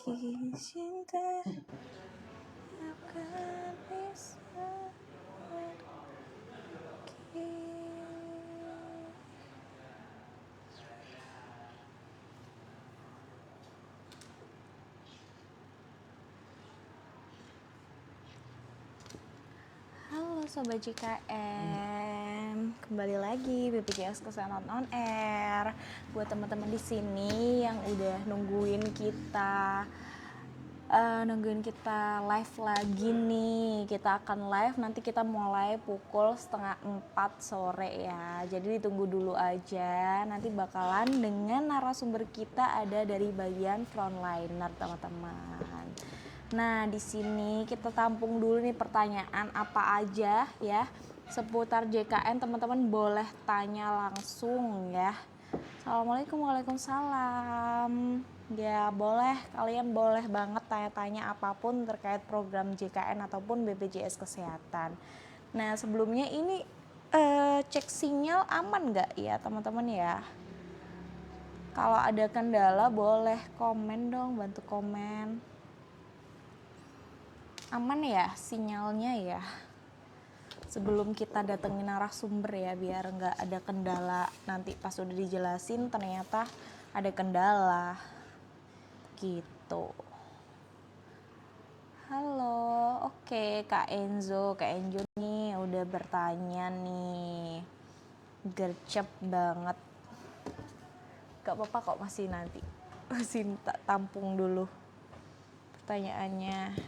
Meski cinta akan bisa pergi. Halo Sobat JKN, kembali lagi BPJS Kesehatan on Air. Buat teman-teman di sini yang udah nungguin kita live lagi nih. Kita akan live nanti, kita mulai pukul 3:30 sore ya. Jadi ditunggu dulu aja. Nanti bakalan dengan narasumber kita ada dari bagian frontliner teman-teman. Nah, di sini kita tampung dulu nih pertanyaan apa aja ya seputar JKN. Teman-teman boleh tanya langsung ya. Assalamualaikum, waalaikumsalam. Ya boleh, kalian boleh banget tanya-tanya apapun terkait program JKN ataupun BPJS Kesehatan. Nah sebelumnya ini cek sinyal aman nggak ya teman-teman ya? Kalau ada kendala boleh komen dong, bantu komen. Aman ya sinyalnya ya? Sebelum kita datengin narasumber ya, biar nggak ada kendala nanti pas udah dijelasin ternyata ada kendala gitu. Halo, oke Kak Enzo nih udah bertanya nih, gercep banget. Gak apa-apa kok, masih tampung dulu pertanyaannya.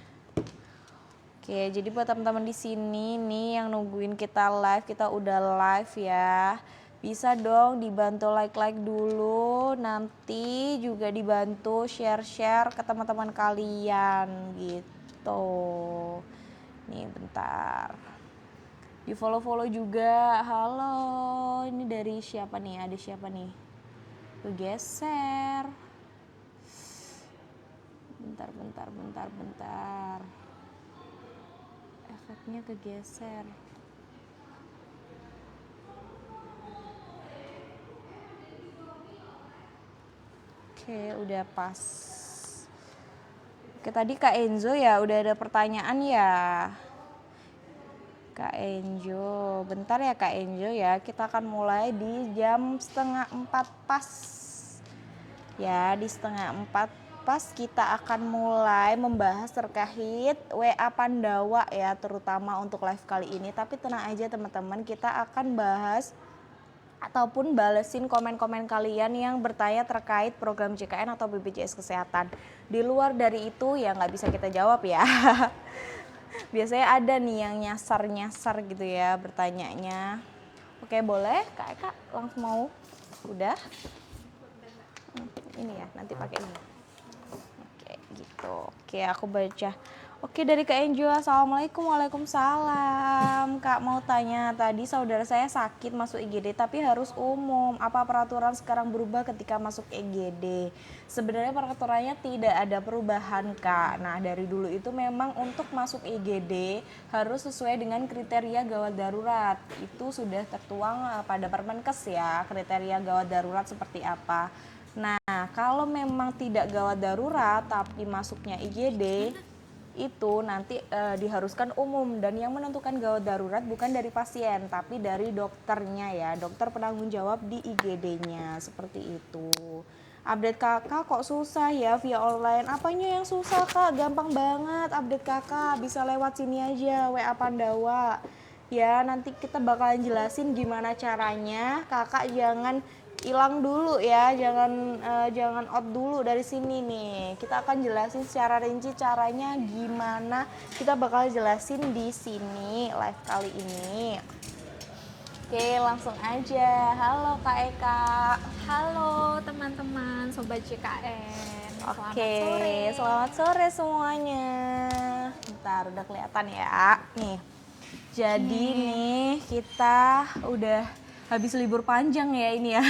Oke, jadi buat teman-teman di sini nih yang nungguin kita live, kita udah live ya. Bisa dong dibantu like dulu, nanti juga dibantu share ke teman-teman kalian gitu. Nih bentar. Di follow juga. Halo, ini dari siapa nih? Ada siapa nih? Kegeser. Bentar. Efeknya kegeser. Oke, udah pas. Oke, tadi Kak Enzo ya udah ada pertanyaan ya. Kak Enzo, bentar ya Kak Enzo ya. Kita akan mulai di jam 3:30 pas. Ya, di 3:30 pas kita akan mulai membahas terkait WA Pandawa ya, terutama untuk live kali ini. Tapi tenang aja teman-teman, kita akan bahas ataupun balesin komen-komen kalian yang bertanya terkait program JKN atau BPJS Kesehatan. Di luar dari itu ya nggak bisa kita jawab ya. Biasanya ada nih yang nyasar gitu ya bertanyanya. Oke, boleh Kak Eka langsung mau? Udah? Ini ya, nanti pakai ini. Oke, gitu. Oke, aku baca. Oke, dari Kak Enjo, Assalamualaikum, waalaikumsalam. Kak mau tanya, tadi saudara saya sakit masuk IGD tapi harus umum. Apa peraturan sekarang berubah ketika masuk IGD? Sebenarnya peraturannya tidak ada perubahan Kak. Nah dari dulu itu memang untuk masuk IGD harus sesuai dengan kriteria gawat darurat. Itu sudah tertuang pada Permenkes ya, kriteria gawat darurat seperti apa. Nah kalau memang tidak gawat darurat tapi masuknya IGD, itu nanti diharuskan umum, dan yang menentukan gawat darurat bukan dari pasien tapi dari dokternya ya, dokter penanggung jawab di IGD-nya, seperti itu. Update kakak kok susah ya via online? Apanya yang susah Kak? Gampang banget update kakak, bisa lewat sini aja WA Pandawa ya. Nanti kita bakalan jelasin gimana caranya. Kakak jangan hilang dulu ya, jangan out dulu dari sini nih. Kita akan jelasin secara rinci caranya gimana. Kita bakal jelasin di sini live kali ini. Oke, langsung aja. Halo Kak Eka. Halo teman-teman Sobat JKN. Selamat sore semuanya. Bentar, udah kelihatan ya. Nih. Jadi nih kita udah habis libur panjang ya ini ya.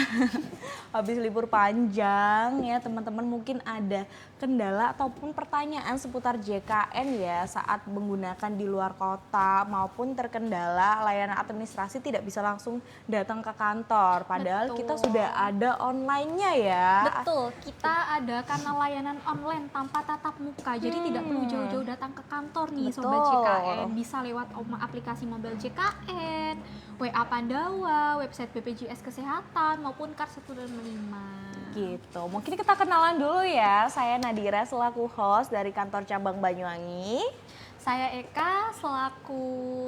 habis libur panjang ya teman-teman mungkin ada kendala ataupun pertanyaan seputar JKN ya saat menggunakan di luar kota maupun terkendala layanan administrasi tidak bisa langsung datang ke kantor. Padahal kita Betul. sudah ada online-nya ya. Betul, kita ada karena layanan online tanpa tatap muka, jadi tidak perlu jauh-jauh datang ke kantor nih Sobat Betul. JKN. Bisa lewat aplikasi mobile JKN, WA Pandawa, website BPJS Kesehatan maupun Kars 165. Gitu. Mungkin kita kenalan dulu ya. Saya Nadira selaku host dari kantor cabang Banyuwangi. Saya Eka selaku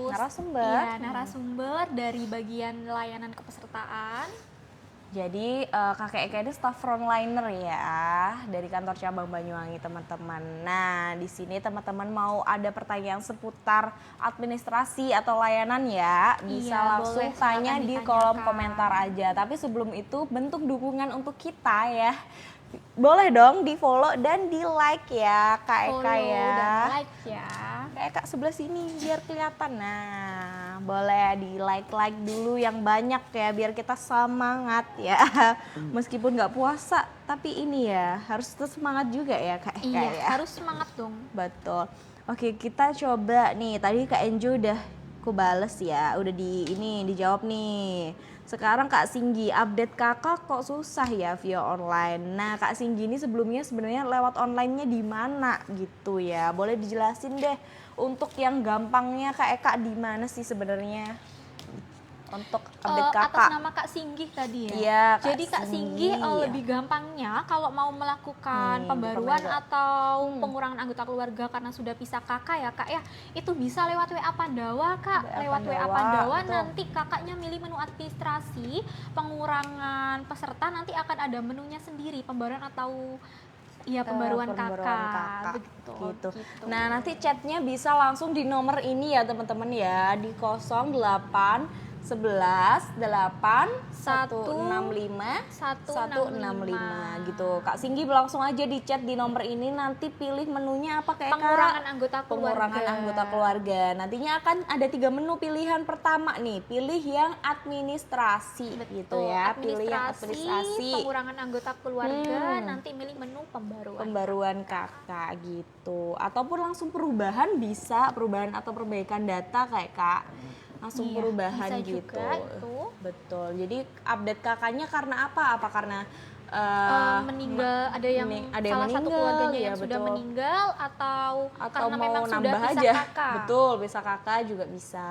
Narasumber. narasumber dari bagian layanan kepesertaan. Jadi Kakek Eka ini staff frontliner ya dari kantor cabang Banyuwangi teman-teman. Nah di sini teman-teman mau ada pertanyaan seputar administrasi atau layanan ya bisa Iya, langsung boleh, tanya silakan di kolom ditanyakan. komentar aja. Tapi sebelum itu bentuk dukungan untuk kita ya. Boleh dong di follow dan di like ya Kak Eka Follow ya. dan like ya. Kayak Kak sebelah sini biar kelihatan. Nah, boleh di like dulu yang banyak ya biar kita semangat ya. Meskipun nggak puasa, tapi ini ya harus tetap semangat juga ya Kak Eka Iya, ya. harus semangat dong. Betul. Oke, kita coba nih. Tadi Kak Enjo udah ku bales ya, udah dijawab nih. Sekarang Kak Singgi, update kakak kok susah ya via online. Nah Kak Singgi ini sebelumnya sebenarnya lewat online-nya di mana gitu ya. Boleh dijelasin deh untuk yang gampangnya Kak Eka di mana sih sebenarnya untuk update Atas kakak. nama Kak Singgih tadi ya. Iya, Kak Jadi Kak Singgih Singgih, ya. lebih gampangnya kalau mau melakukan Nih, pembaruan dipermudah. atau pengurangan anggota keluarga karena sudah pisah kakak ya Kak ya, itu bisa lewat WA Pandawa Kak. WA Lewat WA Pandawa, Pandawa betul. nanti kakaknya milih menu administrasi, pengurangan peserta nanti akan ada menunya sendiri, pembaruan atau iya pembaruan kakak. Begitu. Gitu. Nah nanti chatnya bisa langsung di nomor ini ya teman-teman ya di 08 11 8 165 165 gitu. Kak Singgi langsung aja di chat di nomor ini nanti pilih menunya apa kayak Pengurangan anggota keluarga. pengurangan anggota keluarga. Nantinya akan ada 3 menu pilihan pertama nih. Pilih yang administrasi gitu ya. Pilih yang administrasi. Pengurangan anggota keluarga, nanti milih menu pembaruan. Pembaruan kakak gitu ataupun langsung perubahan bisa perubahan atau perbaikan data kayak Kak langsung Iya, perubahan bisa gitu juga itu. betul jadi update kakaknya karena apa karena Meninggal, ada yang ada yang salah satu meninggal, keluarganya ya yang sudah betul. meninggal atau karena mau memang sudah nambah pisah aja kakak. betul bisa kakak juga bisa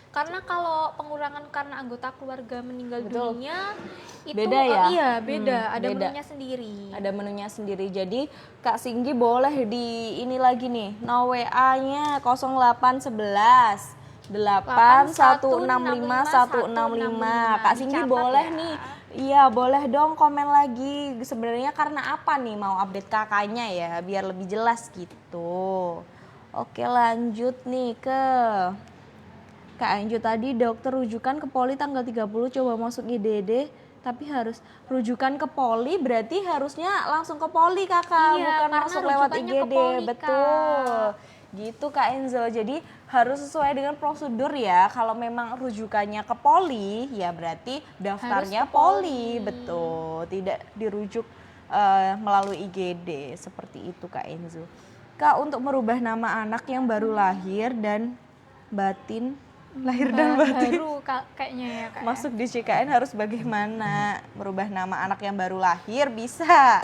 Karena kalau pengurangan karena anggota keluarga meninggal Betul. dunia itu Beda ya? iya beda, ada beda. menunya sendiri. ada menunya sendiri jadi Kak Singgi boleh di ini lagi nih no WA-nya 0811 8165165 Kak Singgi Dicatat boleh ya. nih. Iya, boleh dong komen lagi. Sebenarnya karena apa nih mau update kakaknya ya, biar lebih jelas gitu. Oke, lanjut nih ke Kak Anju tadi dokter rujukan ke poli tanggal 30 coba masuk IDD tapi harus rujukan ke poli berarti harusnya langsung ke poli kakak Iya, bukan karena masuk lewat rujukannya ke IGD poli, betul Kak. gitu Kak Enzo jadi harus sesuai dengan prosedur ya kalau memang rujukannya ke poli ya berarti daftarnya Harus ke poli poli. betul tidak dirujuk melalui IGD seperti itu Kak Enzo. Kak untuk merubah nama anak yang baru lahir dan batin lahir dan batin Baru kayaknya ya Kak. masuk di JKN harus bagaimana merubah nama anak yang baru lahir bisa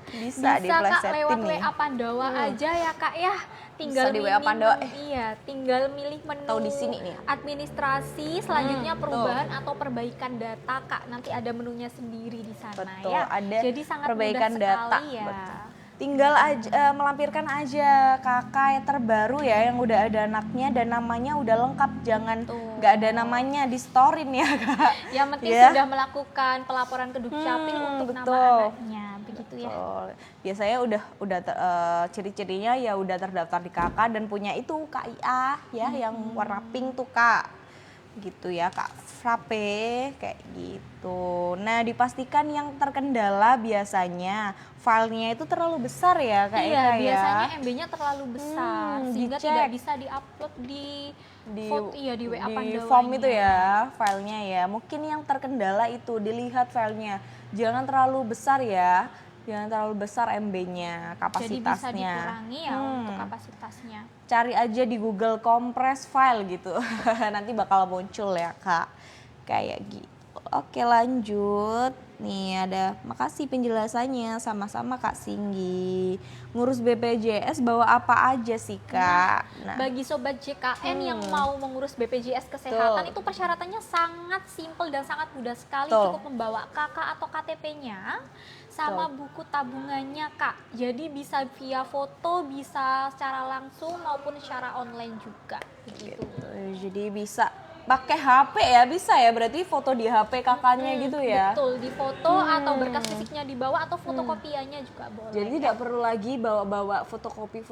Bisa Kak diplesetin lewat nih WA Pandawa aja ya Kak ya. Tinggal Bisa di WA milih Pandawa. Iya, tinggal milih menu Tahu di sini nih. administrasi, selanjutnya betul. perubahan atau perbaikan data Kak. Nanti ada menunya sendiri di sana betul ya. ada Jadi sangat perbaikan mudah data sekali ya. betul. Tinggal aja melampirkan aja kakak yang terbaru ya yang udah ada anaknya dan namanya udah lengkap jangan Betul. nggak ada namanya di storyin ya kak Yang penting Ya. sudah melakukan pelaporan ke Dukcapil untuk nama betul. anaknya, begitu ya. Betul. Biasanya udah ciri-cirinya ya udah terdaftar di kakak dan punya itu KIA ya yang warna pink tuh kak gitu ya kak frappe kayak gitu. Nah dipastikan yang terkendala biasanya filenya itu terlalu besar ya kak Iya, Eka ya. biasanya MB-nya terlalu besar sehingga dicek. tidak bisa diupload di di WA Pandawanya. form itu ya filenya ya. Mungkin yang terkendala itu dilihat filenya, jangan terlalu besar ya, jangan terlalu besar MB-nya, kapasitasnya. Jadi bisa dikurangi ya untuk kapasitasnya. Cari aja di Google compress file gitu. Nanti bakal muncul ya Kak, kayak gitu. Oke lanjut. Nih ada, makasih penjelasannya, sama-sama Kak Singgi. Ngurus BPJS bawa apa aja sih Kak? Nah, bagi Sobat JKN yang mau mengurus BPJS Kesehatan itu persyaratannya sangat simpel dan sangat mudah sekali. Cukup membawa KK atau KTP-nya sama buku tabungannya Kak. Jadi bisa via foto, bisa secara langsung maupun secara online juga. Begitu. Jadi bisa pakai HP ya, bisa ya, berarti foto di HP kakaknya gitu ya. Betul, di foto atau berkas fisiknya dibawa atau fotokopiannya juga boleh. Jadi tidak perlu lagi bawa fotokopi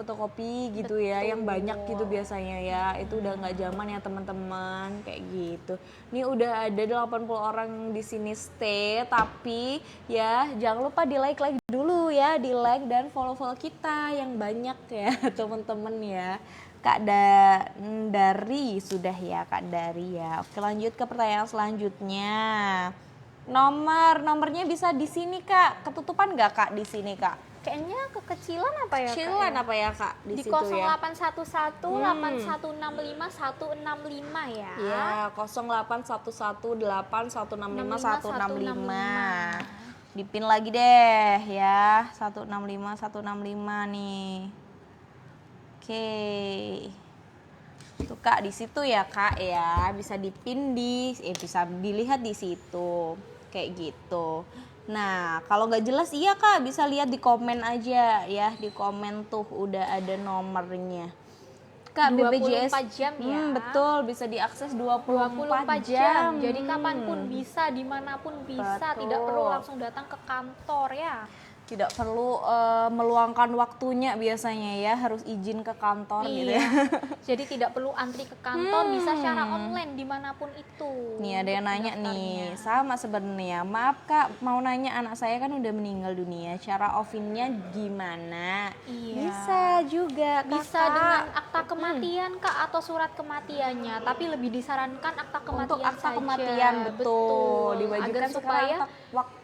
gitu ya, yang banyak gitu biasanya ya. Itu udah nggak zaman ya teman-teman, kayak gitu. Ini udah ada 80 orang di sini stay, tapi ya jangan lupa di like dulu ya, di like dan follow kita yang banyak ya teman-teman ya. Kak Dari sudah ya Kak Dari ya. Oke lanjut ke pertanyaan selanjutnya. Nomornya bisa di sini Kak. Ketutupan nggak Kak di sini Kak? Kayaknya kekecilan apa ya? Kecilan apa ya Kak di situ ya? 0811 8165 165 ya. Iya, 0811 8165 165. Dipin lagi deh ya. 165 nih. Oke. Tuh Kak di situ ya Kak ya, bisa dipin bisa dilihat di situ. Kayak gitu. Nah, kalau nggak jelas iya Kak, bisa lihat di komen aja ya, di komen tuh udah ada nomornya. Kak, 24 BPJS jam ya. Betul, bisa diakses 24 jam. Jadi kapanpun bisa, dimanapun bisa, tidak perlu langsung datang ke kantor ya. Tidak perlu meluangkan waktunya biasanya ya, harus izin ke kantor gitu ya. Jadi tidak perlu antri ke kantor, bisa secara online dimanapun itu. Nih ada yang nanya nih, sama sebenarnya. Maaf Kak, mau nanya, anak saya kan udah meninggal dunia, cara off-in-nya gimana? Iya. Bisa juga Kakak. Bisa dengan akta kematian Kak atau surat kematiannya, tapi lebih disarankan akta kematian untuk akta saja. kematian betul. Diwajibkan supaya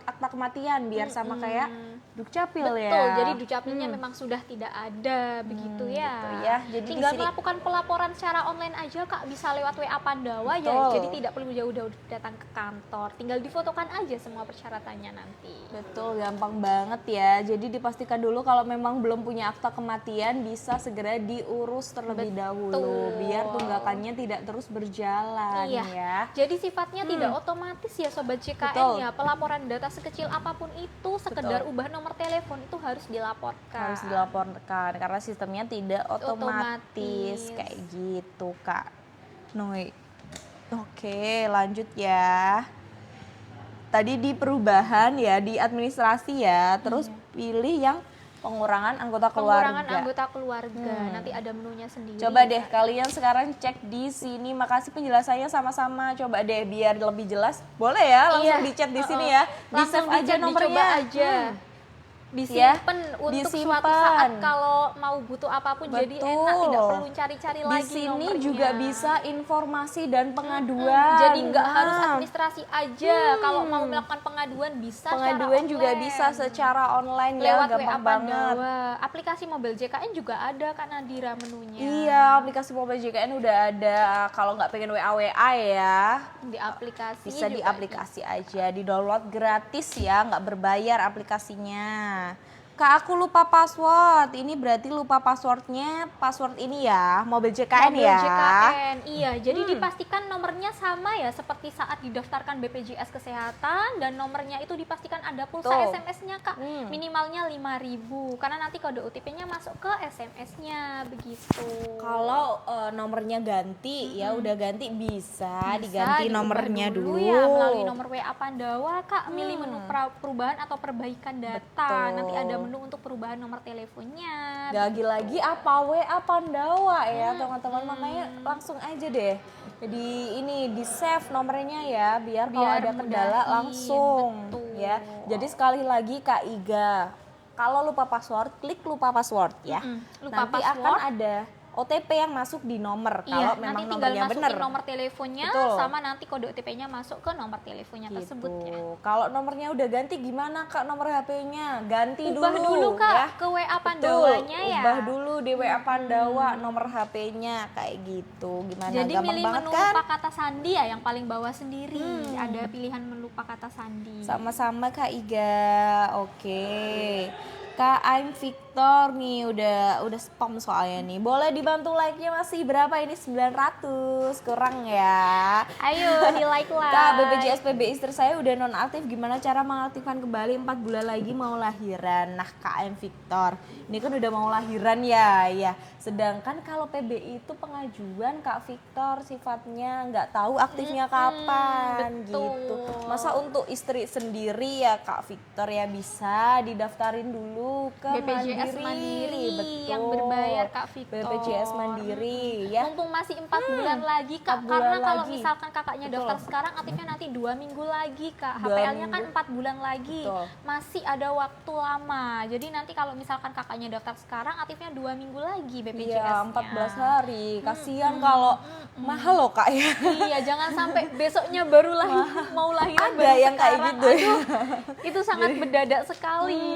akta kematian biar sama kayak Dukcapil ya. Betul, jadi Dukcapilnya memang sudah tidak ada begitu ya. Gitu ya. Jadi tinggal melakukan pelaporan secara online aja Kak, bisa lewat WA Pandawa ya. Jadi tidak perlu jauh-jauh datang ke kantor. Tinggal difotokan aja semua persyaratannya nanti. Betul, gampang banget ya. Jadi dipastikan dulu kalau memang belum punya akta kematian bisa segera diurus terlebih dahulu biar tunggakannya tidak terus berjalan ya. Jadi sifatnya tidak otomatis ya Sobat JKN ya. Pelaporan data sekecil apapun itu, sekedar ubah nomor telepon itu harus dilaporkan. Harus dilaporkan karena sistemnya tidak otomatis. Kayak gitu Kak Noi. Oke lanjut ya. Tadi di perubahan ya, di administrasi ya, terus pilih yang pengurangan anggota keluarga. Pengurangan anggota keluarga, nanti ada menunya sendiri. Coba deh kalian sekarang cek di sini. Makasih penjelasannya sama-sama. Coba deh biar lebih jelas. Boleh ya langsung di chat di sini ya. Di save aja nomornya. Dicoba aja. Disimpan untuk suatu saat kalau mau butuh apapun. Jadi enak, tidak perlu cari-cari lagi di sini nomornya. Juga bisa informasi dan pengaduan. Jadi nggak harus administrasi aja. Kalau mau melakukan pengaduan bisa pengaduan juga bisa secara online lewat ya, gampang WA banget. Pandawa. Aplikasi Mobile JKN juga ada kan Nadira menunya. Iya, aplikasi Mobile JKN udah ada. Kalau nggak pengen WA ya, di aplikasi bisa di aplikasi aja, di download gratis ya, nggak berbayar aplikasinya. Kak aku lupa password, ini berarti lupa passwordnya, password ini ya, Mobile JKN ya. JKN, iya. Jadi dipastikan nomornya sama ya seperti saat didaftarkan BPJS Kesehatan, dan nomornya itu dipastikan ada pulsa SMS-nya Kak, minimalnya 5.000 karena nanti kode OTP-nya masuk ke SMS-nya begitu. Kalau nomornya ganti ya udah ganti bisa diganti nomornya dulu ya melalui nomor WA Pandawa Kak, milih menu perubahan atau perbaikan data. Nanti ada menu untuk perubahan nomor teleponnya. Lagi-lagi apa WA Pandawa ya teman-teman, makanya langsung aja deh. Jadi ini di save nomornya ya biar kalau ada kendala langsung ya. Jadi sekali lagi Kak Iga, kalau lupa password klik lupa password ya. Lupa Nanti password akan ada OTP yang masuk di nomor Iya, kalau memang nanti tinggal nomornya masukin benar. nomor teleponnya Betul. sama nanti kode OTP-nya masuk ke nomor teleponnya tersebut ya. Kalau nomornya udah ganti gimana Kak nomor HP-nya? Ganti Ubah dulu Kak ya. ke WA Betul, Pandawanya ya. ubah dulu di WA Pandawa nomor HP-nya kayak gitu. Gimana? Jadi Gampang milih banget menu kan? lupa kata sandi ya yang paling bawah sendiri. Ada pilihan menu lupa kata sandi. Sama-sama Kak Iga. Oke. Kak I'm Victor nih udah spam soalnya nih. Boleh dibantu like-nya masih berapa ini 900 kurang ya. Ayo di like. Kak BPJS PB istri saya udah nonaktif, gimana cara mengaktifkan kembali 4 bulan lagi mau lahiran. Nah Kak I'm Victor ini kan udah mau lahiran ya. Sedangkan kalau PBI itu pengajuan Kak Victor sifatnya nggak tahu aktifnya kapan betul. gitu. Masa untuk istri sendiri ya Kak Victor ya bisa didaftarin dulu ke BPJS Mandiri Betul. yang berbayar Kak Victor. BPJS Mandiri ya. Mumpung masih 4 bulan lagi Kak, 4 bulan karena kalau lagi. misalkan kakaknya Betul. daftar sekarang aktifnya nanti 2 minggu lagi Kak. 2 HPL-nya kan minggu. 4 bulan lagi. Betul. Masih ada waktu lama. Jadi nanti kalau misalkan kakaknya daftar sekarang aktifnya 2 minggu lagi BPJS-nya. Iya 14 hari. Kasihan kalau mahal loh Kak ya. Iya, jangan sampai besoknya baru mau lahiran Ada baru yang kayak sekarang. gitu ya. Aduh, itu sangat mendadak sekali.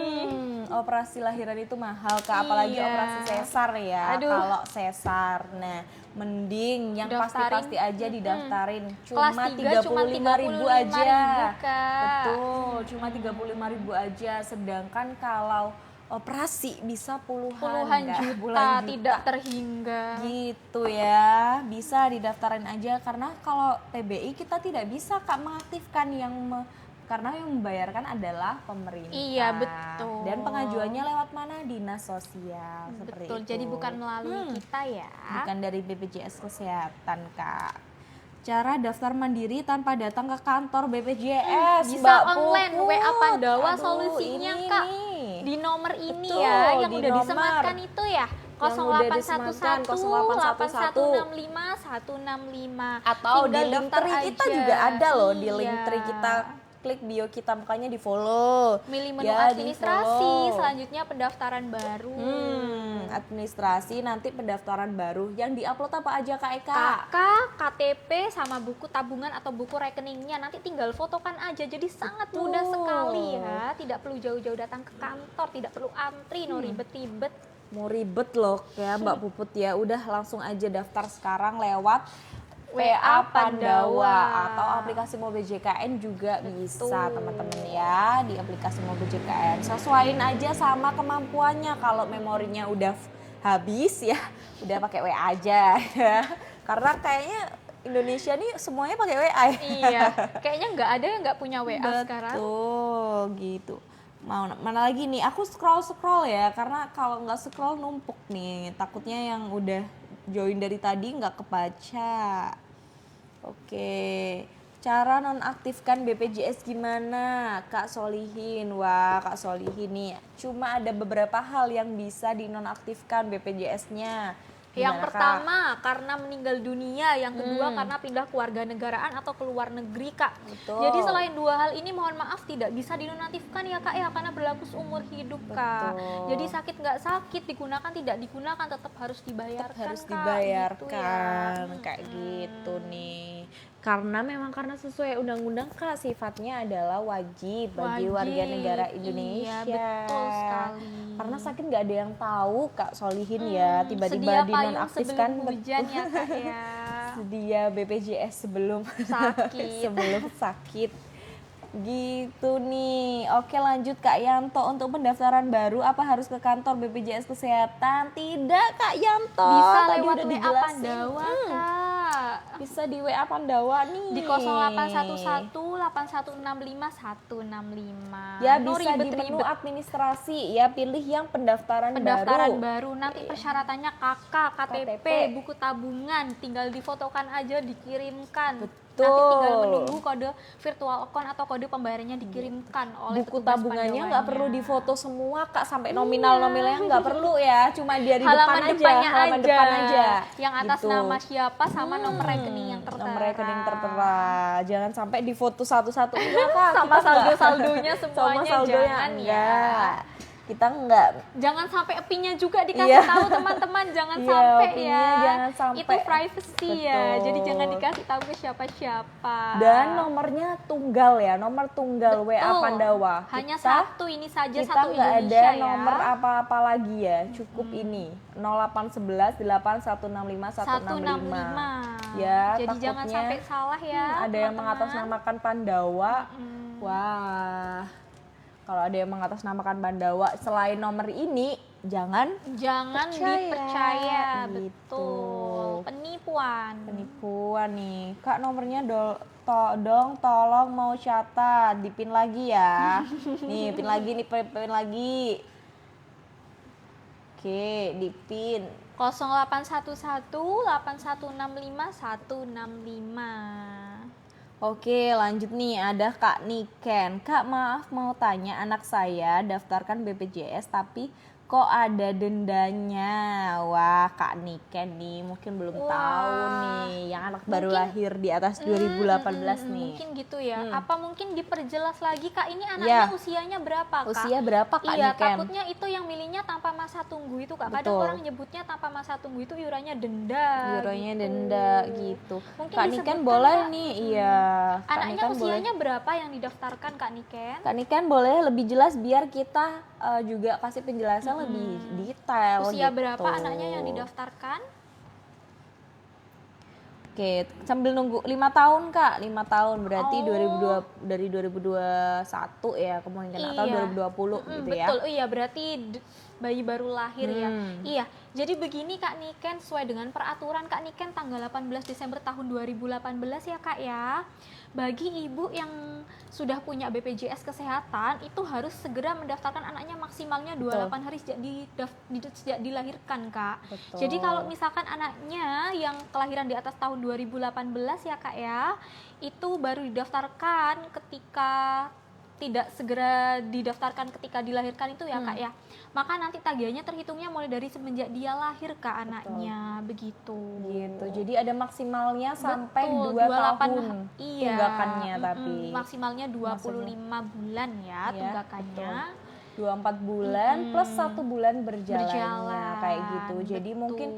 Operasi lahiran itu mahal Kak, apalagi Iya. operasi sesar ya. Aduh. Kalau sesar, nah mending yang Daftarin. pasti-pasti aja didaftarin. Kelas Cuma 3 cuma 35.000 35.000 aja. Kak. Betul, cuma 35.000 aja. Sedangkan kalau operasi bisa puluhan Kak. Juta, Puluhan juta. tidak terhingga. Gitu ya, bisa didaftarin aja karena kalau PBI kita tidak bisa Kak mengaktifkan karena yang membayarkan adalah pemerintah. Iya, betul. Dan pengajuannya lewat mana? Dinas sosial seperti Betul, itu. jadi bukan melalui kita ya. Bukan dari BPJS Kesehatan Kak. Cara daftar mandiri tanpa datang ke kantor BPJS. Bisa Mbak online Puput. WA Pandawa Aduh, solusinya ini Kak. nih. Di nomor ini Betul, ya, yang di udah nomor. disematkan itu ya. Yang udah disematkan, 0811 8165 165. Atau di Tinggal link daftar tree kita aja. juga ada loh, di link Iya. tree kita klik bio kita makanya di follow. Milih menu Ya, administrasi, di-follow. selanjutnya pendaftaran baru. Administrasi nanti pendaftaran baru yang diupload apa aja Kak Eka? KK, KTP sama buku tabungan atau buku rekeningnya nanti tinggal fotokan aja, jadi sangat mudah Betul. sekali ya, tidak perlu jauh-jauh datang ke kantor, tidak perlu antri, no ribet-ribet. Mau ribet loh ya Mbak Puput ya, udah langsung aja daftar sekarang lewat WA Pandawa atau aplikasi Mobil JKN juga bisa teman-teman ya, di aplikasi Mobil JKN. Sesuaiin aja sama kemampuannya, kalau memorinya udah habis ya udah pakai WA aja ya. Karena kayaknya Indonesia nih semuanya pakai WA ya. Iya, kayaknya nggak ada yang nggak punya WA sekarang. Betul gitu. Mau mana lagi nih? Aku scroll ya, karena kalau nggak scroll numpuk nih. Takutnya yang udah join dari tadi nggak kebaca. Oke, cara nonaktifkan BPJS gimana Kak Solihin? Wah Kak Solihin nih, cuma ada beberapa hal yang bisa dinonaktifkan BPJS-nya. Yang pertama karena meninggal dunia, yang kedua karena pindah kewarganegaraan atau keluar negeri Kak. Betul. Jadi selain dua hal ini mohon maaf tidak bisa dinonaktifkan ya Kak ya, karena berlaku seumur hidup Kak. Betul. Jadi sakit nggak sakit, digunakan tidak digunakan tetap harus dibayarkan Harus Kak. dibayarkan Gitu ya. kayak gitu nih. Karena sesuai undang-undang Kak, sifatnya adalah wajib bagi Wajib. warga negara Indonesia. Iya, betul sekali. Karena sakit nggak ada yang tahu Kak Solihin ya, tiba-tiba Sedia payung dinonaktifkan. sebelum hujan ya Kak ya. Sedia BPJS sebelum Sakit. sebelum sakit. Gitu nih. Oke, lanjut Kak Yanto, untuk pendaftaran baru apa harus ke kantor BPJS Kesehatan? Tidak Kak Yanto. Bisa Tadi lewat udah WA dijelasin. Pandawa Kak. Bisa di WA Pandawa nih. Di 0811 8165 165. Ya No bisa di menu administrasi ya, pilih yang pendaftaran baru. Nanti persyaratannya KK, KTP, buku tabungan, tinggal difotokan aja dikirimkan. Nanti tinggal menunggu kode virtual account atau kode pembayarannya dikirimkan oleh Buku petugas tabungannya nggak perlu Pandawanya. difoto semua Kak, sampai nominalnya nggak perlu ya, cuma dari Halaman depannya halaman depan aja. Yang atas Gitu. nama siapa sama nomor rekening yang tertera. Nomor rekening tertera. Jangan sampai difoto satu-satu enggak Kak. Sama kita saldo-saldonya nggak. semuanya Sama saldonya jangan enggak. ya. kita nggak, jangan sampai PIN-nya juga dikasih tahu teman-teman, jangan sampai ya. Jangan sampai. Itu privacy ya. Jadi jangan dikasih tahu ke siapa-siapa. Dan nomornya tunggal ya, nomor tunggal WA Pandawa. Hanya satu ini saja, kita satu nggak ada Indonesia ya. nomor apa-apa lagi ya, cukup ini 0811 8165 165. Ya, jadi takutnya jangan sampai salah ya. ada yang mengatasnamakan Pandawa. Wah. Kalau ada yang mengatasnamakan Pandawa selain nomor ini, jangan dipercaya. gitu. Betul. Penipuan nih. Kak, nomornya tolong mau catat, dipin lagi ya. Nih, pin lagi. Oke, dipin. 0811 8165 165. Oke, lanjut nih, ada Kak Niken. Kak, maaf mau tanya, anak saya daftarkan BPJS tapi kok ada dendanya. Wah, Kak Niken nih mungkin belum tahu nih, yang anak baru lahir di atas 2018 nih. Mungkin gitu ya. Apa mungkin diperjelas lagi, Kak, ini anaknya usianya berapa, Kak? Usia berapa, Kak Iya, Niken? takutnya itu yang milihnya tanpa masa tunggu itu, Kak. Kadang orang nyebutnya tanpa masa tunggu itu iurannya denda. Gitu. Mungkin Kak Niken boleh Kak, nih, iya. Anaknya usianya berapa yang didaftarkan, Kak Niken? Kak Niken boleh lebih jelas biar kita juga kasih penjelasan lebih detail. Usia gitu. berapa anaknya yang didaftarkan? Oke, sambil nunggu 5 tahun, Kak. 5 tahun berarti 2021 ya, kemungkinan atau 2020 gitu ya. Betul. Iya, berarti bayi baru lahir ya. Iya. Jadi begini Kak Niken, sesuai dengan peraturan Kak Niken tanggal 18 Desember tahun 2018 ya, Kak ya. Bagi ibu yang sudah punya BPJS kesehatan itu harus segera mendaftarkan anaknya maksimalnya 28 hari sejak dilahirkan, Kak. Betul. Jadi kalau misalkan anaknya yang kelahiran di atas tahun 2018 ya, Kak ya, itu baru didaftarkan ketika tidak segera didaftarkan ketika dilahirkan itu ya, Kak ya. Maka nanti tagihannya terhitungnya mulai dari semenjak dia lahir, Kak, anaknya. Begitu. Gitu. Jadi ada maksimalnya sampai 2 tahun tunggakannya tapi. Maksimalnya 25 bulan ya tunggakannya. 24 bulan plus 1 bulan berjalannya kayak gitu. Jadi mungkin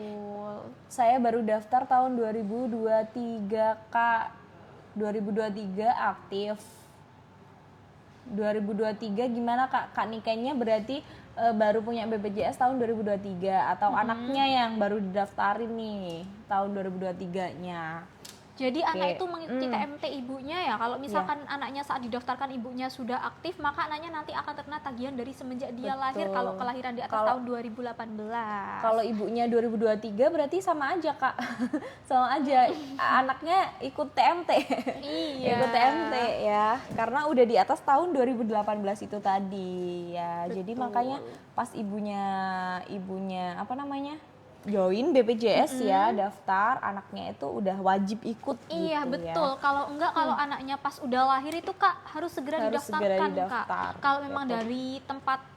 saya baru daftar tahun 2023, Kak. 2023 aktif. 2023 gimana, Kak? Kak Nikennya berarti baru punya BPJS tahun 2023 atau anaknya yang baru didaftarin nih tahun 2023-nya. Jadi anak itu mengikuti TMT ibunya ya. Kalau misalkan anaknya saat didaftarkan ibunya sudah aktif, maka anaknya nanti akan terkena tagihan dari semenjak dia lahir kalau kelahiran di atas tahun 2018. Kalau ibunya 2023 berarti sama aja, Kak. Sama aja. Anaknya ikut TMT. Iya. Ikut TMT ya. Karena udah di atas tahun 2018 itu tadi ya. Jadi makanya pas ibunya apa namanya? Join BPJS ya, daftar, anaknya itu udah wajib ikut iya, gitu betul. ya. Kalau enggak, kalau anaknya pas udah lahir itu, Kak, harus segera didaftarkan, Kak. Kalau memang dari tempat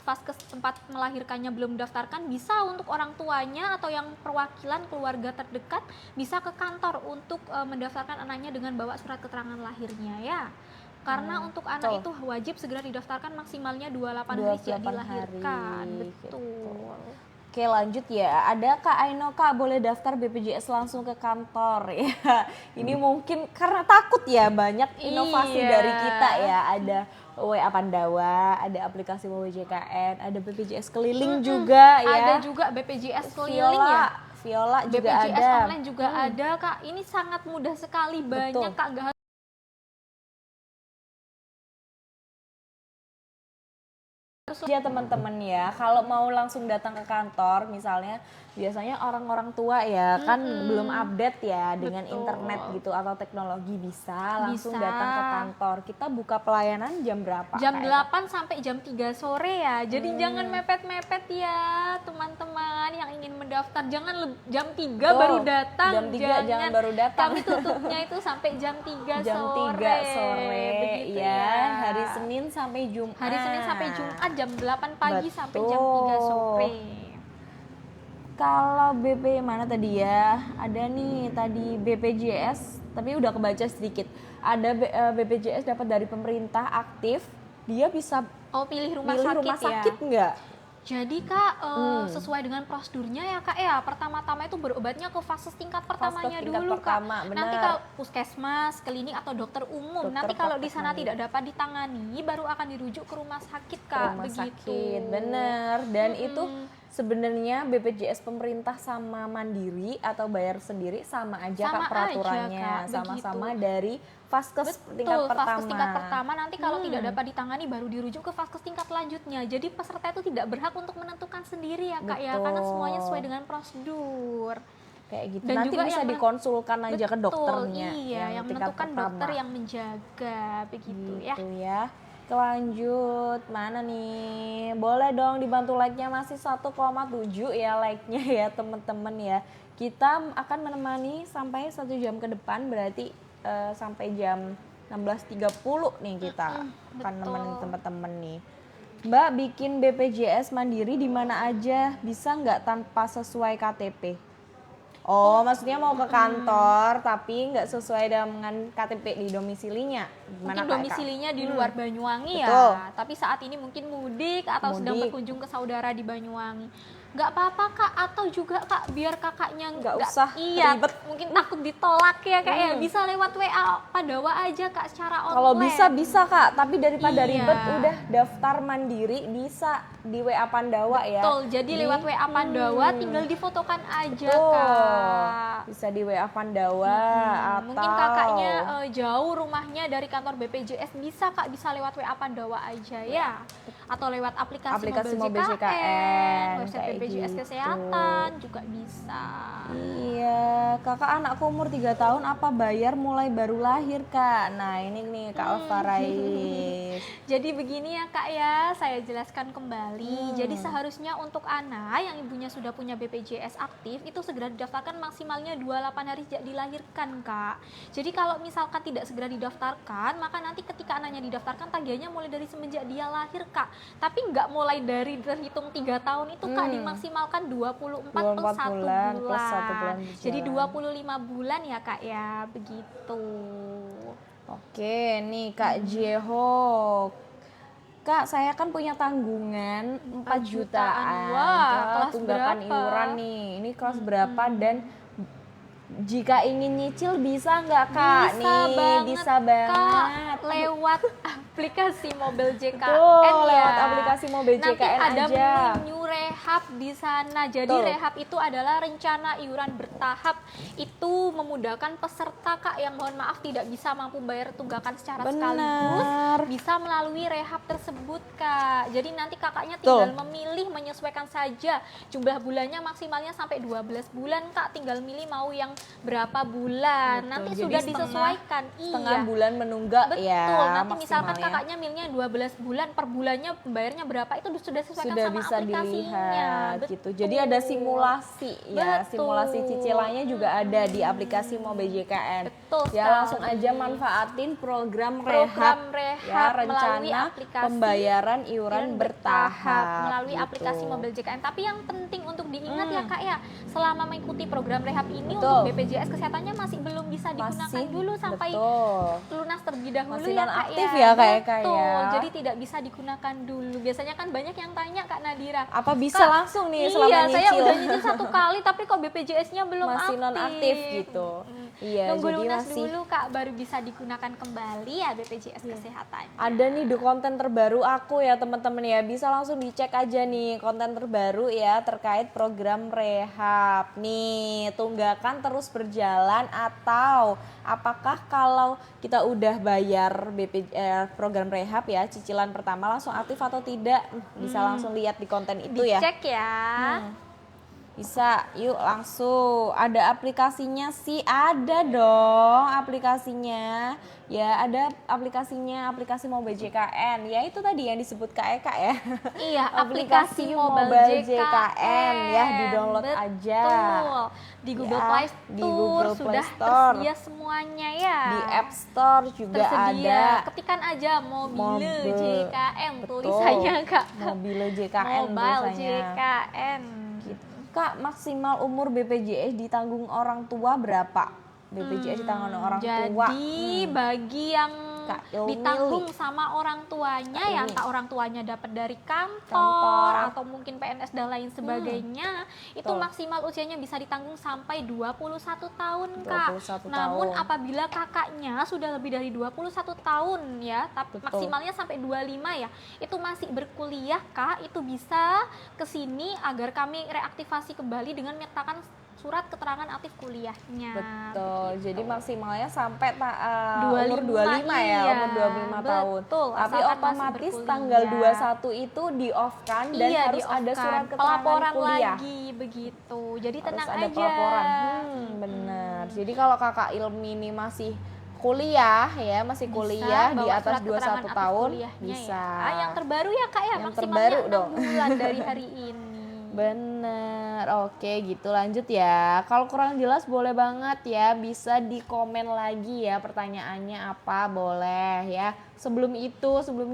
melahirkannya belum didaftarkan, bisa untuk orang tuanya atau yang perwakilan keluarga terdekat bisa ke kantor untuk mendaftarkan anaknya dengan bawa surat keterangan lahirnya ya. Karena untuk anak itu wajib segera didaftarkan maksimalnya 28 hari sejak dilahirkan. Betul. Oke, lanjut ya. Ada Kak Aino, Kak boleh daftar BPJS langsung ke kantor ya. Ini mungkin karena takut ya, banyak inovasi dari kita ya. Ada WA Pandawa, ada aplikasi WJKN, ada BPJS keliling juga ya. Ada juga BPJS keliling ya. Viola juga BPJS ada. online juga ada, Kak. Ini sangat mudah sekali, banyak Kak, nggak Ya teman-teman ya, kalau mau langsung datang ke kantor, misalnya biasanya orang-orang tua ya kan belum update ya dengan internet gitu atau teknologi, bisa langsung datang ke kantor. Kita buka pelayanan jam berapa? Jam 8 sampai jam 3 sore ya. Jadi jangan mepet-mepet ya teman-teman yang ingin mendaftar. Jangan jam 3 baru datang. Jam 3 jangan baru datang. Kami tutupnya itu sampai jam 3 jam sore. 3 sore begitu ya. Hari Senin sampai Jumat. Hari Senin sampai Jumat jam 8 pagi sampai jam 3 sore. Kalau BP mana tadi ya? Ada nih tadi BPJS, tapi udah kebaca sedikit. Ada BPJS dapat dari pemerintah aktif, dia bisa pilih rumah pilih sakit rumah sakit ya. nggak? Jadi Kak, sesuai dengan prosedurnya ya Kak ya, pertama-tama itu berobatnya ke fase tingkat pertamanya tingkat dulu pertama, Kak. benar. Nanti kalau puskesmas, klinik atau dokter umum, nanti kalau di sana praktek tidak dapat ditangani, baru akan dirujuk ke rumah sakit ke Kak, rumah begitu. sakit, bener. Dan itu sebenarnya BPJS pemerintah sama mandiri atau bayar sendiri sama aja Sama Kak peraturannya, aja, Kak, sama-sama begitu. dari Vaskes tingkat pertama. Vaskes tingkat pertama, nanti kalau tidak dapat ditangani baru dirujuk ke Vaskes tingkat selanjutnya. Jadi peserta itu tidak berhak untuk menentukan sendiri ya Kak ya, karena semuanya sesuai dengan prosedur. Kayak gitu. Dan Nanti juga bisa yang dikonsulkan aja ke dokternya. Iya, yang tingkat menentukan pertama. dokter yang menjaga, begitu ya. Gitu ya. Lanjut, mana nih? Boleh dong dibantu like-nya, masih 1,7 ya like-nya ya teman-teman ya. Kita akan menemani sampai 1 jam ke depan, berarti sampai jam 16.30 nih kita akan nemenin teman-teman nih. Mbak bikin BPJS Mandiri di mana aja, bisa nggak tanpa sesuai KTP? Oh, maksudnya mau ke kantor tapi nggak sesuai dengan KTP di domisilinya. Mungkin domisilinya di luar Banyuwangi Betul. ya, tapi saat ini mungkin mudik atau sedang berkunjung ke saudara di Banyuwangi. Nggak apa-apa Kak, atau juga Kak biar kakaknya nggak usah ribet, mungkin takut ditolak ya Kak ya, bisa lewat WA Pandawa aja Kak secara online. Kalau bisa Kak, tapi daripada ribet udah daftar mandiri bisa di WA Pandawa ya. Betul, jadi lewat WA Pandawa tinggal difotokan aja Kak. Bisa di WA Pandawa atau mungkin kakaknya jauh rumahnya dari kantor BPJS, bisa Kak, bisa lewat WA Pandawa aja ya. Atau lewat aplikasi Mobil JKN, website BPJS gitu. Kesehatan juga bisa. Iya, kakak anakku umur 3 tahun, apa bayar mulai baru lahir Kak? Nah ini nih Kak Alfarais. Jadi begini ya Kak ya, saya jelaskan kembali. Jadi seharusnya untuk anak yang ibunya sudah punya BPJS aktif, itu segera didaftarkan maksimalnya 28 hari sejak dilahirkan Kak. Jadi kalau misalkan tidak segera didaftarkan, maka nanti ketika anaknya didaftarkan tagihannya mulai dari semenjak dia lahir Kak. Tapi nggak mulai dari terhitung 3 tahun itu Kak, dimaksimalkan 24 plus 1 bulan. Plus 1 bulan Jadi 25 bulan ya Kak ya, begitu. Oke, nih Kak Jeho. Kak, saya kan punya tanggungan 4 jutaan. Wah, kelas tunggakan berapa? iuran nih. Ini kelas berapa dan jika ingin nyicil bisa nggak Kak? Bisa banget. Kak, lewat aplikasi Mobil JKN Betul, ya. lewat aplikasi Mobil JKN Nanti ada aja. menu rehab di sana. Jadi rehab itu adalah rencana iuran bertahap. Itu memudahkan peserta Kak yang mohon maaf tidak bisa mampu bayar tunggakan secara sekaligus, bisa melalui rehab tersebut Kak. Jadi nanti kakaknya tinggal memilih, menyesuaikan saja jumlah bulannya, maksimalnya sampai 12 bulan Kak. Tinggal milih mau yang berapa bulan. Nanti Jadi sudah disesuaikan. Setengah bulan menunggak ya. Betul. Nanti misalkan kakaknya milihnya 12 bulan, per bulannya pembayarnya berapa, itu sudah sesuaikan sudah sama bisa aplikasinya. dilihat gitu. Jadi ada simulasi ya. Simulasi cicilannya juga ada di aplikasi Mobil JKN. Betul. Ya langsung aja manfaatin program rehab ya, rencana pembayaran iuran bertahap melalui gitu. aplikasi Mobil JKN. Tapi yang penting untuk diingat ya Kak ya, selama mengikuti program rehab ini untuk BPJS kesehatannya masih belum bisa digunakan dulu sampai lunas terlebih dahulu masih ya Kak nonaktif ya. Betul. Jadi tidak bisa digunakan dulu. Biasanya kan banyak yang tanya Kak Nadira, apa bisa langsung nih selama nyicil? Saya udah nyicil 1 kali tapi kok BPJS-nya belum masih nonaktif gitu. Iya, nunggu jadi lunas masih dulu Kak, baru bisa digunakan kembali ya BPJS Kesehatan. Ada nih di konten terbaru aku ya teman-teman ya, bisa langsung dicek aja nih konten terbaru ya terkait program rehab. Nih, tunggakan terus berjalan atau apakah kalau kita udah bayar program rehab ya, cicilan pertama langsung aktif atau tidak? Bisa langsung lihat di konten itu ya. Dicek ya. Bisa, yuk langsung. Ada aplikasinya sih, ada dong aplikasinya. Ya ada aplikasinya, aplikasi Mobil JKN. Ya itu tadi yang disebut Kak Eka ya. Iya, aplikasi Mobil JKN ya, di-download aja. Di Google Play Store, di Google Play sudah Store. tersedia semuanya ya. Di App Store juga ada. Ketikan aja Mobil JKN, Betul. tulisannya Kak. Mobil JKN Mobile tulisannya. JKN. Gitu. Kak, maksimal umur BPJS ditanggung orang tua berapa? BPJS ditanggung orang tua. Jadi bagi yang Kak Ilmi. ditanggung sama orang tuanya Kak ya, Ilmi. entah orang tuanya dapat dari kantor Kantor. atau mungkin PNS dan lain sebagainya, itu Betul. maksimal usianya bisa ditanggung sampai 21 tahun, Kak. 21 Namun tahun. apabila kakaknya sudah lebih dari 21 tahun ya, tapi Betul. maksimalnya sampai 25 ya, itu masih berkuliah, Kak, itu bisa ke sini agar kami reaktivasi kembali dengan menyertakan surat keterangan aktif kuliahnya. Betul. Jadi maksimalnya sampai umur 25, 25 ya, iya. umur 25 tahun. Betul, Tapi asalkan masih otomatis berkuliah. tanggal 21 itu di-off-kan dan Iya, harus ada di-off-kan. surat keterangan pelaporan kuliah. lagi begitu. Jadi Harus tenang ada aja. pelaporan. Bener. Jadi kalau Kakak Ilmi ini masih kuliah ya, masih Bisa kuliah di bawa atas surat keterangan 21 aktif tahun kuliahnya bisa. ya. Yang terbaru ya, Kak ya, Yang maksimalnya terbaru 6 dong. bulan dari hari ini. Bener, oke gitu lanjut ya. Kalau kurang jelas boleh banget ya, bisa di komen lagi ya pertanyaannya apa, boleh ya. Sebelum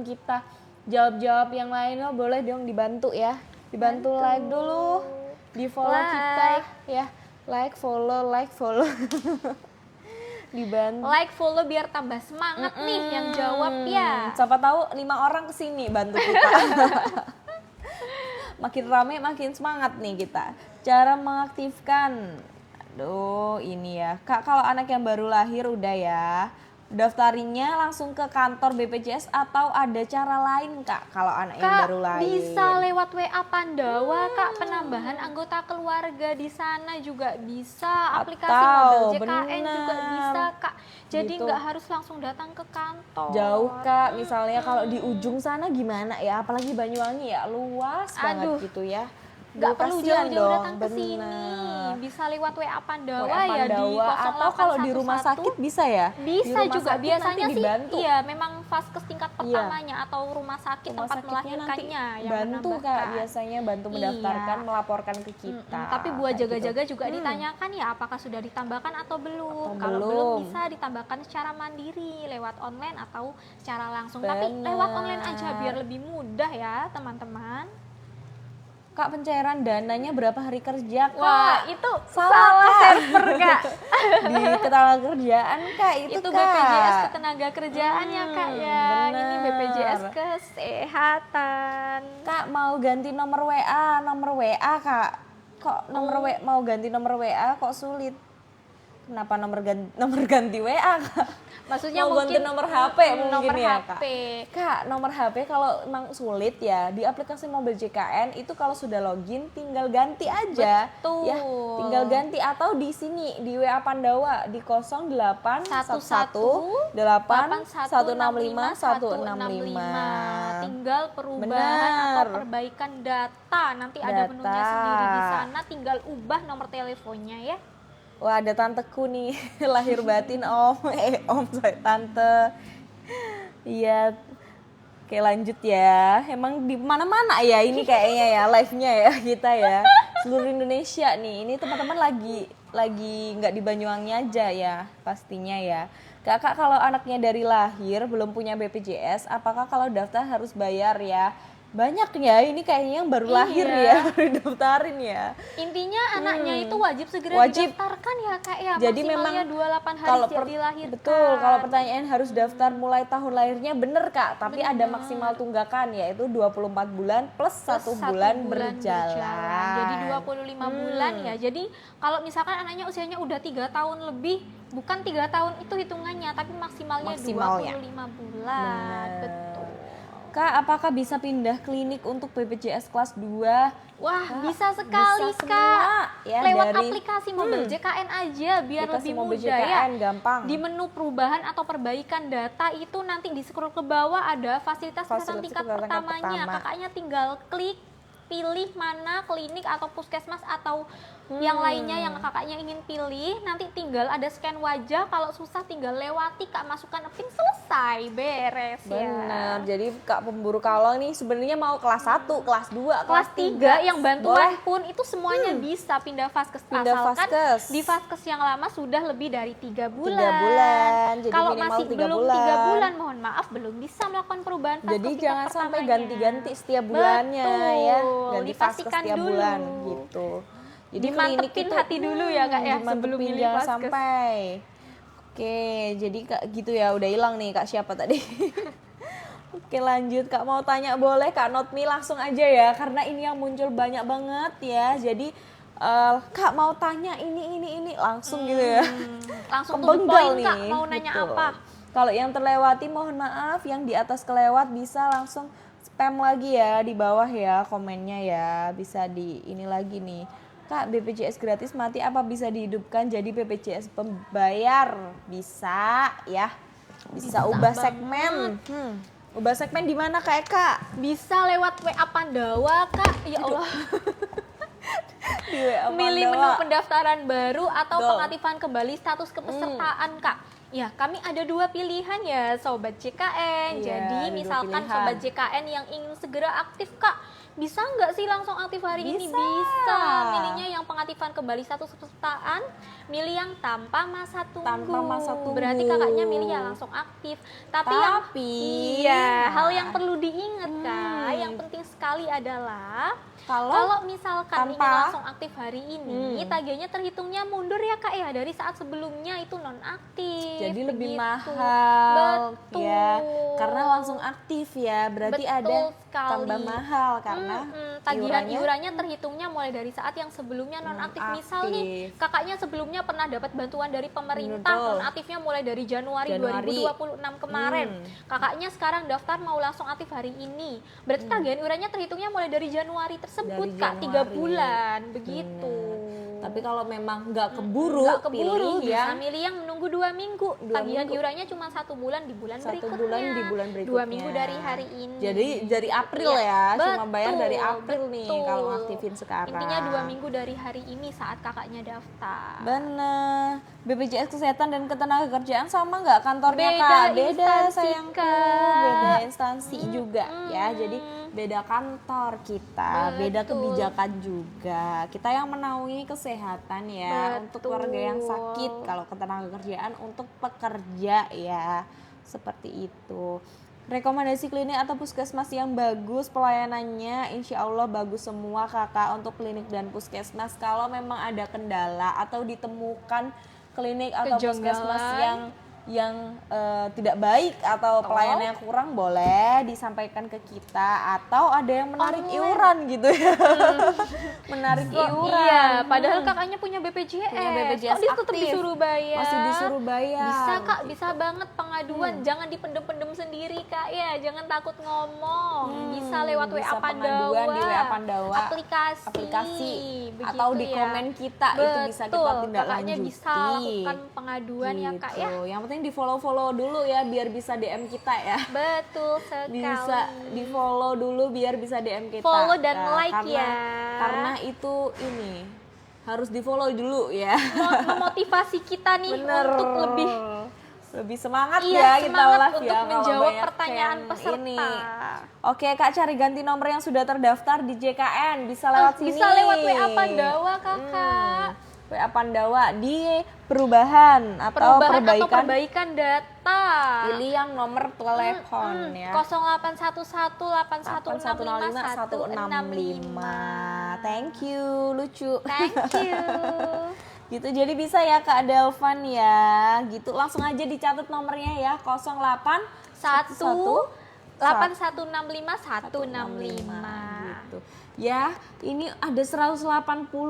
kita jawab-jawab yang lainnya boleh dong dibantu ya. Dibantu Bantu. like dulu, di follow kita ya. Like, follow. Dibantu. Like, follow biar tambah semangat nih yang jawab ya. Siapa tahu 5 orang kesini bantu kita. Makin rame makin semangat nih kita. Cara mengaktifkan. Aduh, ini ya. Kak, kalau anak yang baru lahir udah ya. Daftarinnya langsung ke kantor BPJS atau ada cara lain, Kak, kalau anak yang Kak, baru lahir? bisa lewat WA Pandawa, Kak, penambahan anggota keluarga di sana juga bisa, aplikasi Atau, Mobile JKN juga bener. bisa, Kak. Jadi Gitu. nggak harus langsung datang ke kantor. Jauh, Kak, misalnya kalau di ujung sana gimana ya, apalagi Banyuwangi ya, luas Aduh. banget gitu ya. Nggak Duh, perlu kasihan jauh-jauh dong, datang ke sini. bener. Bisa lewat WA Pandawa, WA ya di Pandawa, atau kalau di rumah 0811. sakit bisa ya? Di Bisa rumah juga, sakit biasanya nanti sih dibantu. iya memang vaskes tingkat Iya. pertamanya atau rumah sakit Rumah tempat sakitnya nanti melahirkannya yang bantu, Kak, menambahkan. biasanya bantu mendaftarkan, Iya. melaporkan ke kita. Tapi buat kayak jaga-jaga gitu. juga ditanyakan ya apakah sudah ditambahkan atau belum. Atau Kalau belum. belum bisa ditambahkan secara mandiri lewat online atau secara langsung. Tapi Bener. lewat online aja biar lebih mudah ya teman-teman. Kak, pencairan dananya berapa hari kerja, Kak? Wah, itu salah server, Kak. Di ketenagakerjaan, Kak, itu Itu Kak. BPJS Ketenagakerjaan ya, Kak ya. Ini bener. BPJS Kesehatan. Kak, mau ganti nomor WA, Kak. Kok mau ganti nomor WA kok sulit? Kenapa nomor ganti WA, Kak? Maksudnya Mau mungkin ganti nomor HP mungkin nomor ya, HP. Kak, nomor HP kalau emang sulit ya, di aplikasi Mobile JKN itu kalau sudah login tinggal ganti aja. Betul. Ya, tinggal ganti atau di sini di WA Pandawa di 0811 8165 Tinggal perubahan Bener. atau perbaikan data. Nanti ada Data. menunya sendiri di sana, tinggal ubah nomor teleponnya ya. Wah, ada tanteku nih, lahir batin om saya tante. Iya, oke lanjut ya. Emang di mana-mana ya ini kayaknya ya live-nya ya kita ya. Seluruh Indonesia nih, ini teman-teman lagi nggak di Banyuwangi aja ya pastinya ya. Kakak kalau anaknya dari lahir belum punya BPJS, apakah kalau daftar harus bayar ya? Banyak ya, ini kayaknya yang baru lahir Iya. ya, baru daftarin ya. Intinya anaknya itu wajib segera Wajib. didaftarkan ya, Kak ya. Jadi Maksimalnya memang 28 hari kalau sejak dilahirkan. betul, kalau pertanyaan harus daftar mulai tahun lahirnya bener Kak, tapi ada maksimal tunggakan yaitu 24 bulan plus 1 bulan berjalan. Jadi 25 bulan ya. Jadi kalau misalkan anaknya usianya udah 3 tahun lebih, bukan 3 tahun itu hitungannya, tapi maksimalnya Maksimalnya. 25 bulan. Bener. Betul. Kak, apakah bisa pindah klinik untuk BPJS kelas 2? Wah, Kak, bisa sekali, bisa Kak. semua, ya, Lewat dari- aplikasi Mobile JKN aja biar Aplikasi lebih Mobile mudah ya. JKN gampang. Di menu perubahan atau perbaikan data itu nanti di scroll ke bawah ada fasilitas kesehatan Fasilitas tingkat kesehatan tingkat pertamanya. pertama. Kakaknya tinggal klik pilih mana klinik atau puskesmas atau yang lainnya yang kakaknya ingin pilih. Nanti tinggal ada scan wajah, kalau susah tinggal lewati Kak, masukkan PIN, selesai, beres ya. Bener, jadi Kak pemburu kalong nih sebenarnya mau kelas 1, kelas 2, Kelas 3 yang bantuan Boleh. pun itu semuanya bisa pindah vaskes, Pindah asalkan vaskes. di vaskes yang lama sudah lebih dari 3 bulan. 3 bulan, jadi Kalau minimal masih 3 belum bulan. 3 bulan, mohon maaf belum bisa melakukan perubahan vaskes Jadi tingkat jangan sampai pertamanya. ganti-ganti setiap bulannya Betul, ya, ganti vaskes dipastikan setiap dulu. bulan gitu. Jadi Dimantepin klinik itu hati dulu ya, Kak, ya, dimantepin, sebelum milih jangan vaskes. sampai. Oke, jadi Kak gitu ya, udah hilang nih Kak siapa tadi? Oke lanjut, Kak mau tanya boleh Kak Notmi langsung aja ya, karena ini yang muncul banyak banget ya. Jadi Kak mau tanya ini langsung gitu ya. Langsung to the point Kak, mau nanya betul. apa? Kalau yang terlewati mohon maaf, yang di atas kelewat bisa langsung spam lagi ya di bawah ya komennya ya, bisa di ini lagi nih. Kak, BPJS gratis mati apa bisa dihidupkan jadi BPJS pembayar? Bisa ya. Bisa ubah banget. segmen. Ubah segmen di mana Kak Eka? Bisa lewat WA Pandawa Kak. Ya Allah. Di WA Milih Pandawa. menu pendaftaran baru atau Betul. pengaktifan kembali status kepesertaan Kak. Ya, kami ada 2 pilihan ya Sobat JKN. Iya, Jadi ada 2 misalkan pilihan. Sobat JKN yang ingin segera aktif Kak, bisa nggak sih langsung aktif hari ini? Bisa. Bisa. Milihnya yang pengaktifan kembali status kepesertaan, milih yang tanpa masa tunggu. Tanpa masa tunggu. Berarti kakaknya milih yang langsung aktif. Tapi iya, hal yang perlu diingat Kak, yang penting sekali adalah kalau misalkan ingin tanpa langsung aktif hari ini, tagihannya terhitungnya mundur ya Kak ya, dari saat sebelumnya itu non-aktif. Jadi lebih begitu. mahal Betul. ya, karena langsung aktif ya, berarti Betul ada sekali. tambah mahal karena tagihan iurannya iurannya terhitungnya mulai dari saat yang sebelumnya non-aktif. Misal nih, kakaknya sebelumnya pernah dapat bantuan dari pemerintah, Betul. non-aktifnya mulai dari Januari 2026 kemarin. Kakaknya sekarang daftar mau langsung aktif hari ini. Berarti tagihan iurannya terhitungnya mulai dari Januari tersebut Dari Kak, 3 Januari. bulan begitu. Tapi kalau memang nggak keburu, Nggak keburu, pilih bisa yang milih yang menunggu 2 minggu. 2 Tagihan minggu. iurannya cuma 1 bulan di bulan 1 berikutnya. bulan di bulan 2 berikutnya. minggu dari hari ini. Jadi dari April ya, cuma bayar dari April nih betul. kalau aktifin sekarang. Intinya 2 minggu dari hari ini saat kakaknya daftar. Bener. BPJS Kesehatan dan Ketenagakerjaan sama nggak kantornya Beda Kak? Beda instansi, sayangku, Kak. beda instansi juga ya. Jadi beda kantor kita, beda Betul. kebijakan juga. Kita yang menaungi kesehatan ya untuk Betul. warga yang sakit. Kalau Ketenagakerjaan untuk pekerja ya, seperti itu. Rekomendasi klinik atau puskesmas yang bagus pelayanannya, insya Allah bagus semua Kakak untuk klinik dan puskesmas. Kalau memang ada kendala atau ditemukan klinik atau puskesmas yang tidak baik atau pelayanannya kurang, boleh disampaikan ke kita, atau ada yang menarik iuran gitu ya. Menarik iuran. Iya, padahal kakaknya punya BPJS. Punya BPJS kok dia tetap aktif. disuruh bayar? Masih disuruh bayar. Bisa Kak, bisa banget pengaduan. Jangan dipendem-pendem sendiri Kak ya, jangan takut ngomong. Bisa lewat bisa WA Pandawa. pengaduan di WA Pandawa, aplikasi. Begitu atau di ya. komen kita. Betul. Itu bisa kita tindak Kakaknya lanjuti. bisa lakukan pengaduan ya Kak ya. Yang penting di follow dulu ya biar bisa DM kita ya. Betul sekali. Bisa di follow dulu biar bisa DM kita. Follow dan like karena, ya. Karena itu ini harus di follow dulu ya. Memotivasi kita nih Bener. untuk lebih semangat iya, ya kita semangat live untuk ya kalau menjawab banyak pertanyaan yang peserta. ini. Oke Kak, cari ganti nomor yang sudah terdaftar di JKN, bisa lewat sini. Bisa lewat WA Pandawa Kakak. WA Pandawa di perubahan atau perbaikan data. Pilih yang nomor telepon ya. 08118165 Thank you, lucu. Thank you. Gitu, jadi bisa ya Kak Delvan ya. Gitu, langsung aja dicatat nomornya ya. 08118165 gitu. Ya, ini ada 180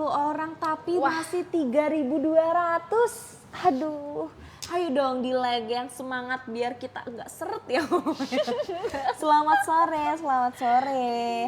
orang tapi masih 3.200. Aduh. Ayo dong di like yang semangat biar kita enggak seret ya. Selamat sore.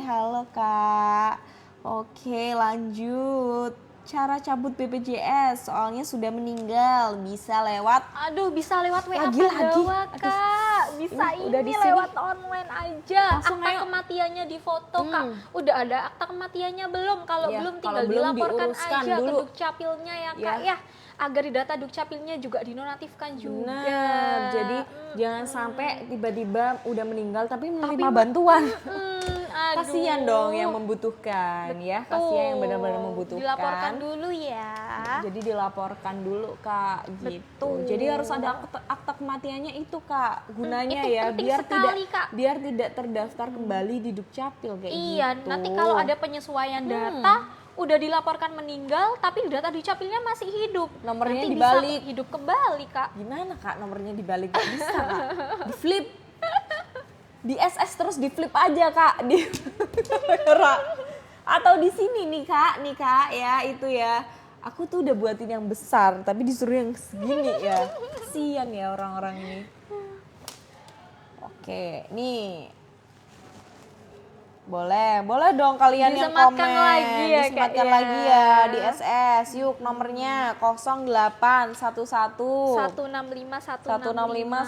Halo Kak. Oke, lanjut. Cara cabut BPJS soalnya sudah meninggal, bisa lewat bisa lewat WA Lagi. Pandawa Kak. Bisa Ini udah di ini sini. lewat online aja. Langsung Akta ayo. kematiannya difoto Kak. Udah ada akta kematiannya belum? Kalau Ya, belum kalau tinggal belum dilaporkan diuruskan aja ke dulu. Dukcapilnya ya Ya. Kak ya. Agar di data Dukcapilnya juga dinonaktifkan juga. Benar. Jadi jangan sampai tiba-tiba udah meninggal tapi menerima bantuan. Aduh. Kasihan dong yang membutuhkan ya. Kasihan yang benar-benar membutuhkan. Dilaporkan dulu ya. Jadi dilaporkan dulu Kak gitu. Betul. Jadi harus ada akta kematiannya itu Kak. Gunanya itu ya penting biar sekali, Kak. biar tidak terdaftar kembali di Dukcapil kayak gitu. Iya, nanti kalau ada penyesuaian data udah dilaporkan meninggal tapi data dukcapilnya masih hidup. Nomornya Nanti dibalik. bisa hidup kembali, Kak. Gimana Kak nomornya dibalik? Gak bisa Kak. Di flip. Di SS terus di flip aja Kak. Di atau di sini nih Kak ya itu ya. Aku tuh udah buatin yang besar tapi disuruh yang segini ya. Kasian ya orang-orang ini. Oke, nih. Boleh dong kalian yang Disematkan komen. lagi ya, Kak, Disematkan ya. lagi ya di SS. Yuk nomornya 0811 165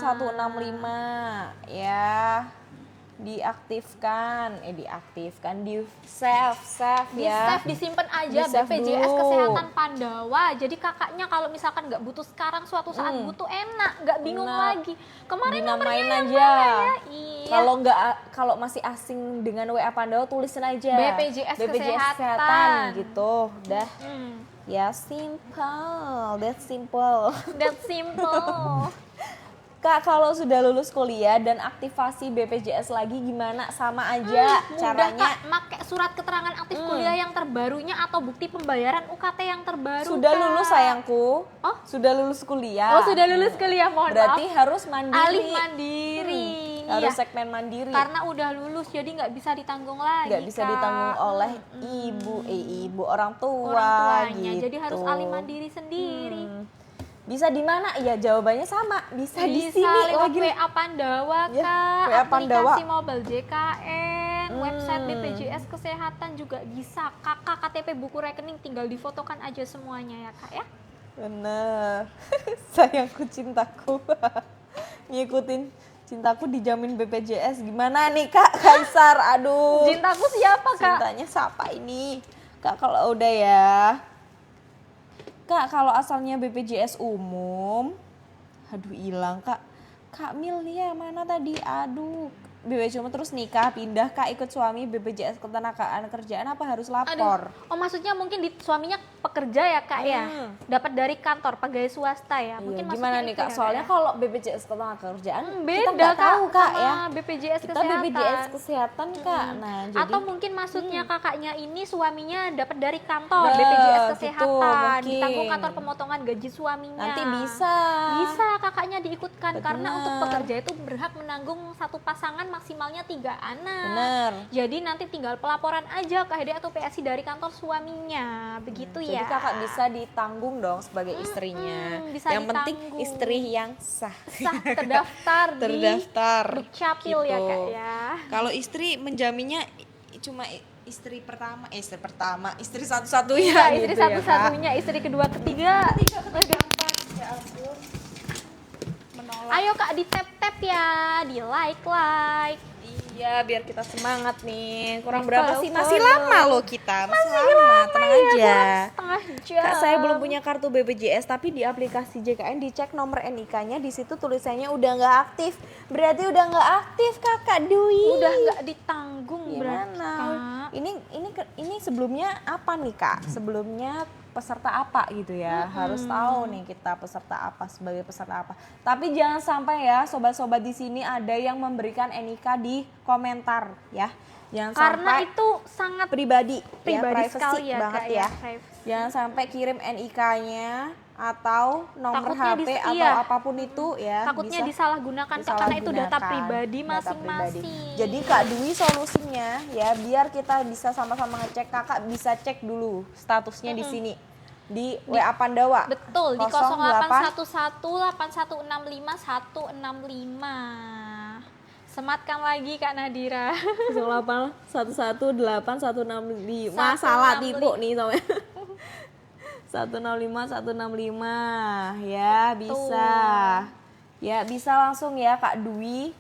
165 ya. Diaktifkan, di save di ya. save, disimpan aja Di-save BPJS dulu. Kesehatan Pandawa. Jadi kakaknya kalau misalkan nggak butuh sekarang, suatu saat butuh enak, nggak bingung Enak. lagi. Kemarin Dinamain nomornya yang aja. mana ya? Iya. Kalau masih asing dengan WA Pandawa tulisin aja BPJS Kesehatan. gitu. Dah. Ya that's simple. That simple. Kak, kalau sudah lulus kuliah dan aktivasi BPJS lagi gimana? Sama aja Mudah, caranya. Kak, pakai surat keterangan aktif kuliah yang terbarunya atau bukti pembayaran UKT yang terbaru. Sudah Kak. lulus sayangku. Oh? Sudah lulus kuliah. Oh, sudah lulus kuliah, mohon Berarti maaf. harus mandiri. Alih mandiri. Harus Iya. segmen mandiri. Karena udah lulus jadi nggak bisa ditanggung lagi. Nggak bisa Kak. ditanggung oleh ibu orang tua orang tuanya. gitu. Jadi harus alih mandiri sendiri. Bisa di mana? Ya jawabannya sama. Bisa di Bisa sini lewat lagi. WA Pandawa, Ya, Kak. WA Pandawa. Aplikasi mobile JKN, website BPJS Kesehatan juga bisa. Kakak KTP buku rekening tinggal difotokan aja semuanya ya, Kak ya. Bener. Sayangku cintaku. Ngikutin cintaku dijamin BPJS. Gimana nih Kak Kaisar? Aduh. Cintaku siapa, Kak? Cintanya siapa ini? Kak kalau udah ya. Kak kalau asalnya BPJS umum. Aduh hilang Kak. Kak Mil nih ya mana tadi? Aduh. BPJS umum terus nikah, pindah Kak ikut suami BPJS ketenagaan kerjaan apa harus lapor? Oh maksudnya mungkin suaminya pekerja ya, Kak ya? Dapat dari kantor, pegawai swasta ya? Mungkin Iya, gimana maksudnya nih itu Kak? ya, Soalnya Kak, ya? kalau BPJS ketenagakerjaan kita Beda, nggak tahu Kak sama ya. BPJS Kita Kesehatan. BPJS kesehatan Kak. Nah, jadi Atau mungkin maksudnya kakaknya ini suaminya dapat dari kantor Nah, BPJS gitu, Kesehatan, mungkin. ditanggung kantor pemotongan gaji suaminya. nanti bisa. Bisa kakaknya diikutkan karena Bener. untuk pekerja itu berhak menanggung satu pasangan maksimalnya 3 anak. Bener. Jadi nanti tinggal pelaporan aja ke HD atau PSI dari kantor suaminya, begitu ya. Jadi kakak bisa ditanggung dong sebagai istrinya. bisa Yang penting ditanggung. istri yang sah. Sah terdaftar di Terdaftar. Dukcapil ya, Gitu. Kak ya. Kalau istri menjaminnya cuma istri pertama, istri satu-satunya Iya, gitu istri ya, Kak. satu-satunya, istri kedua, ketiga. Ya ampun. Menolak. Ayo Kak di tap ya, di like. Iya, biar kita semangat nih. Kurang Di berapa sih? follow. Masih lama loh kita. Masih lama, tenang aja. Setengah jam. Kak, saya belum punya kartu BPJS, tapi di aplikasi JKN dicek nomor NIK-nya, di situ tulisannya udah nggak aktif. Berarti udah nggak aktif Kakak Dwi. Udah nggak ditanggung berarti, Gimana? Kak. Ini sebelumnya apa nih Kak? Sebelumnya peserta apa gitu ya? Harus tahu nih kita peserta apa sebagai peserta apa. Tapi jangan sampai ya sobat-sobat di sini ada yang memberikan NIK di komentar ya. Jangan Karena sampai itu sangat pribadi pribadi privacy sekali ya, banget Kak, ya. privacy. Jangan sampai kirim NIK-nya atau nomor Takutnya HP atau iya. apapun itu ya. Takutnya bisa disalahgunakan Kak, karena itu data disalahgunakan, pribadi data masing-masing. pribadi. Jadi Kak Dwi solusinya ya biar kita bisa sama-sama ngecek, Kakak bisa cek dulu statusnya di sini di WA Pandawa. Betul, di 08 08118165 Sematkan lagi Kak Nadira. 08118165. Salah tipu nih sama. 165165 ya bisa. Ya bisa langsung ya Kak Dwi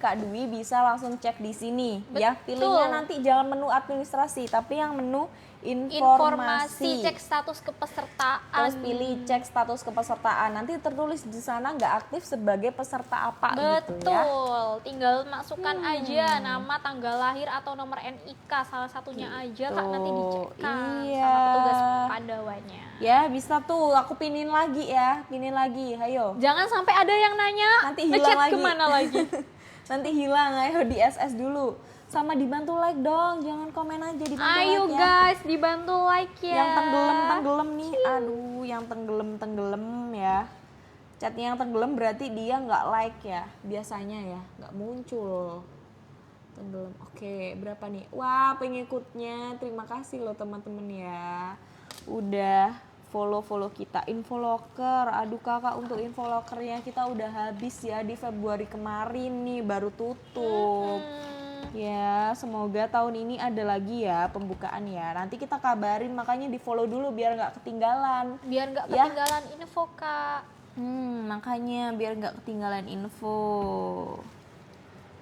bisa langsung cek di sini ya. Betul. Pilihnya nanti jangan menu administrasi tapi yang menu Informasi, informasi. cek status kepesertaan. Terus pilih cek status kepesertaan. Nanti tertulis di sana nggak aktif sebagai peserta apa gitu ya. Betul, tinggal masukkan aja nama, tanggal lahir atau nomor NIK salah satunya aja Kak, nanti dicekkan Iya. sama petugas Pandawanya. Ya bisa tuh, aku pinin lagi ya, ayo. Jangan sampai ada yang nanya Nanti hilang ngechat lagi. kemana lagi. Nanti hilang, ayo di SS dulu. Sama dibantu like dong, jangan komen aja, dibantu Ayo like ya. guys, dibantu like ya. Yang tenggelam nih, aduh yang tenggelam ya. Chatnya yang tenggelam berarti dia nggak like ya, biasanya ya, nggak muncul. Tenggelam, oke berapa nih? Wah pengikutnya, terima kasih loh teman-teman ya. Udah follow kita, Infolocker. Aduh kakak, untuk Infolockernya kita udah habis ya di Februari kemarin nih, baru tutup. Ya, semoga tahun ini ada lagi ya pembukaan ya. Nanti kita kabarin, makanya di follow dulu biar nggak ketinggalan. Biar nggak Ya. ketinggalan info Kak. Makanya biar nggak ketinggalan info.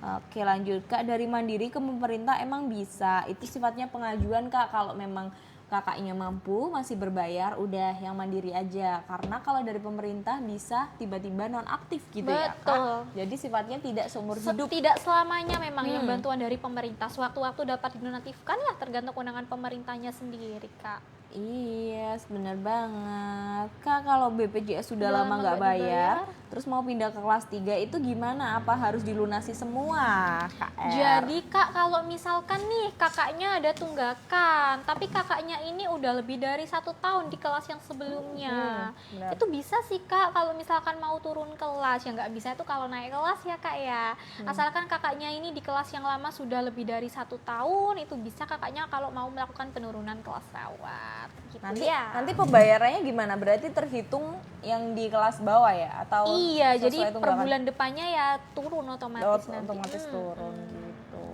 Oke lanjut Kak, dari mandiri ke pemerintah emang bisa. Itu sifatnya pengajuan Kak, kalau memang kakaknya mampu masih berbayar udah yang mandiri aja. Karena kalau dari pemerintah bisa tiba-tiba nonaktif gitu ya Betul. Kak. Jadi sifatnya tidak seumur hidup. Tidak selamanya memang yang bantuan dari pemerintah. Sewaktu-waktu dapat dinonaktifkan ya tergantung kewenangan pemerintahnya sendiri Kak. Iya, benar banget. Kak, kalau BPJS sudah Udah lama lama nggak nggak bayar, dibayar. terus mau pindah ke kelas 3 itu gimana? Apa harus dilunasi semua, KR? Jadi Kak, kalau misalkan nih kakaknya ada tunggakan, tapi kakaknya ini udah lebih dari 1 tahun di kelas yang sebelumnya, benar. itu bisa sih Kak kalau misalkan mau turun kelas. Ya nggak bisa itu kalau naik kelas ya Kak ya. Asalkan kakaknya ini di kelas yang lama sudah lebih dari 1 tahun, itu bisa kakaknya kalau mau melakukan penurunan kelas rawat. Gitu Nanti pembayarannya gimana? Berarti terhitung yang di kelas bawah ya? Atau Iya, jadi sesuai per tunggakan? bulan depannya ya turun otomatis nanti. Otomatis turun gitu.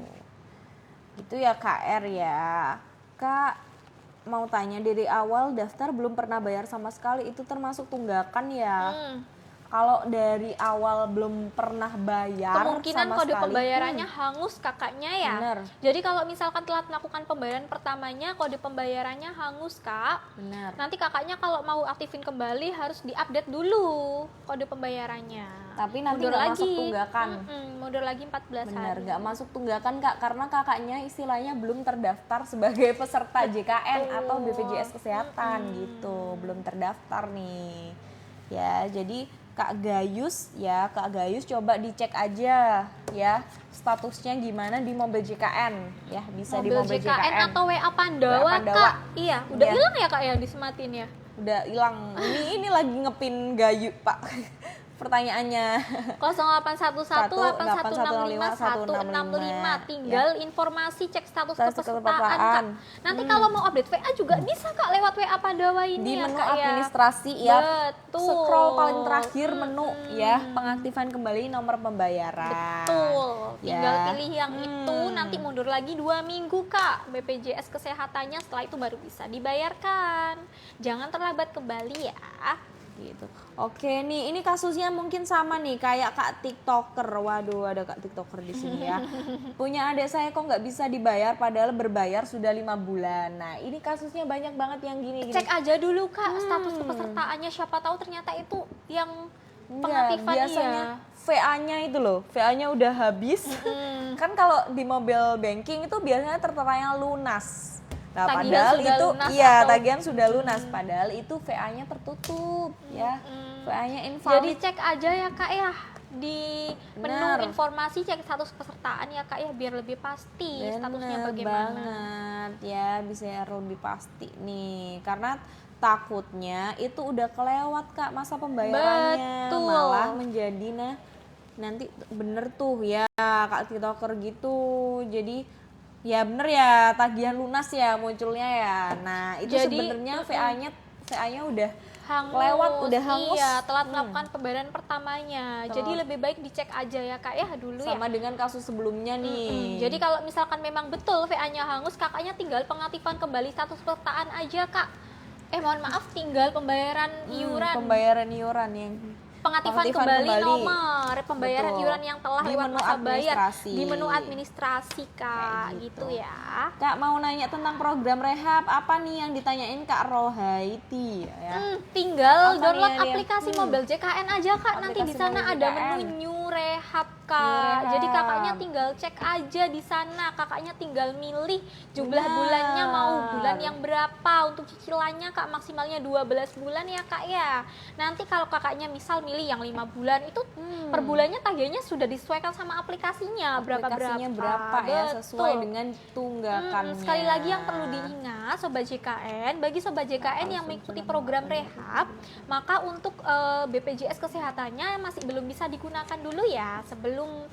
Itu ya KR ya. Kak, mau tanya, dari awal daftar belum pernah bayar sama sekali, itu termasuk tunggakan ya? Kalau dari awal belum pernah bayar Kemungkinan sama kode sekali, pembayarannya hangus kakaknya ya. Bener. Jadi kalau misalkan telat melakukan pembayaran pertamanya, kode pembayarannya hangus Kak. benar. Nanti kakaknya kalau mau aktifin kembali harus diupdate dulu kode pembayarannya. Tapi nanti Mundur nggak lagi. masuk tunggakan. Mundur lagi 14 Benar, hari. nggak masuk tunggakan Kak, karena kakaknya istilahnya belum terdaftar sebagai peserta JKN atau BPJS Kesehatan gitu, belum terdaftar nih. Ya, jadi Kak Gayus coba dicek aja ya statusnya gimana di mobil JKN ya, bisa di mobil JKN atau WA Pandawa, WA Pandawa. Kak. Iya, udah Iya. hilang ya Kak ya disematin ya. Udah hilang. Ini lagi ngepin Gayu Pak. Pertanyaannya 081181651665. Tinggal informasi cek status kepesertaan Kak. Nanti kalau mau update VA juga bisa Kak lewat WA Pandawa ini di ya menu Kak ya. administrasi ya. Betul. Scroll paling terakhir menu ya, pengaktifan kembali nomor pembayaran. Betul. Tinggal Ya. pilih yang itu, nanti mundur lagi 2 minggu Kak. BPJS kesehatannya setelah itu baru bisa dibayarkan. Jangan terlambat kembali ya. Gitu. Oke nih, ini kasusnya mungkin sama nih kayak Kak TikToker. Waduh, ada Kak TikToker di sini ya. Punya adik saya kok nggak bisa dibayar padahal berbayar sudah 5 bulan. Nah, ini kasusnya banyak banget yang gini. Cek aja dulu Kak status kepesertaannya, siapa tahu ternyata itu yang pengaktifan biasanya ya. VA-nya itu loh, VA-nya udah habis. Kan kalau di mobile banking itu biasanya tertera yang lunas. Nah, Tagihan padahal sudah itu lunas iya, atau- tagihan sudah lunas, padahal itu VA-nya tertutup ya. VA-nya Jadi invalid. cek aja ya Kak ya di Benar. menu informasi, cek status pesertaan ya Kak ya biar lebih pasti statusnya Bener bagaimana. banget ya, bisa lebih pasti nih, karena takutnya itu udah kelewat Kak masa pembayarannya. Betul. Malah menjadi nanti bener tuh ya Kak TikToker gitu, jadi ya bener ya tagihan lunas ya munculnya ya. Nah itu Jadi, sebenarnya VA-nya udah Hangus, kelewat, udah hangus. iya, telat melakukan pembayaran pertamanya. Jadi lebih baik dicek aja ya Kak ya dulu ya. sama dengan kasus sebelumnya nih. Jadi kalau misalkan memang betul VA-nya hangus, kakaknya tinggal pengaktifan kembali status pesertaan aja Kak. Mohon maaf, tinggal pembayaran iuran. Pembayaran iuran yang Pengaktifan kembali nomor pembayaran Betul. iuran yang telah Di lewat menu masa bayar administrasi. di menu administrasi Kak, Kayak gitu gitu. ya. Kak mau nanya tentang program rehab, apa nih yang ditanyain Kak Rohaiti ya? Tinggal Apa nih download ya dia? aplikasi mobil JKN aja Kak. Nanti di Aplikasi sana mobil ada JKN. menu new rehab Kak. Jadi kakaknya tinggal cek aja di sana. Kakaknya tinggal milih jumlah bulannya mau bulan yang berapa. Untuk cicilannya Kak maksimalnya 12 bulan ya Kak ya. Nanti kalau kakaknya misal milih yang 5 bulan itu per bulannya tagihannya sudah disesuaikan sama aplikasinya berapa ya, sesuai dengan tunggakannya. Sekali lagi yang perlu diingat Sobat JKN, bagi Sobat JKN yang mengikuti program rehab, maka untuk BPJS kesehatannya masih belum bisa digunakan dulu ya sebelum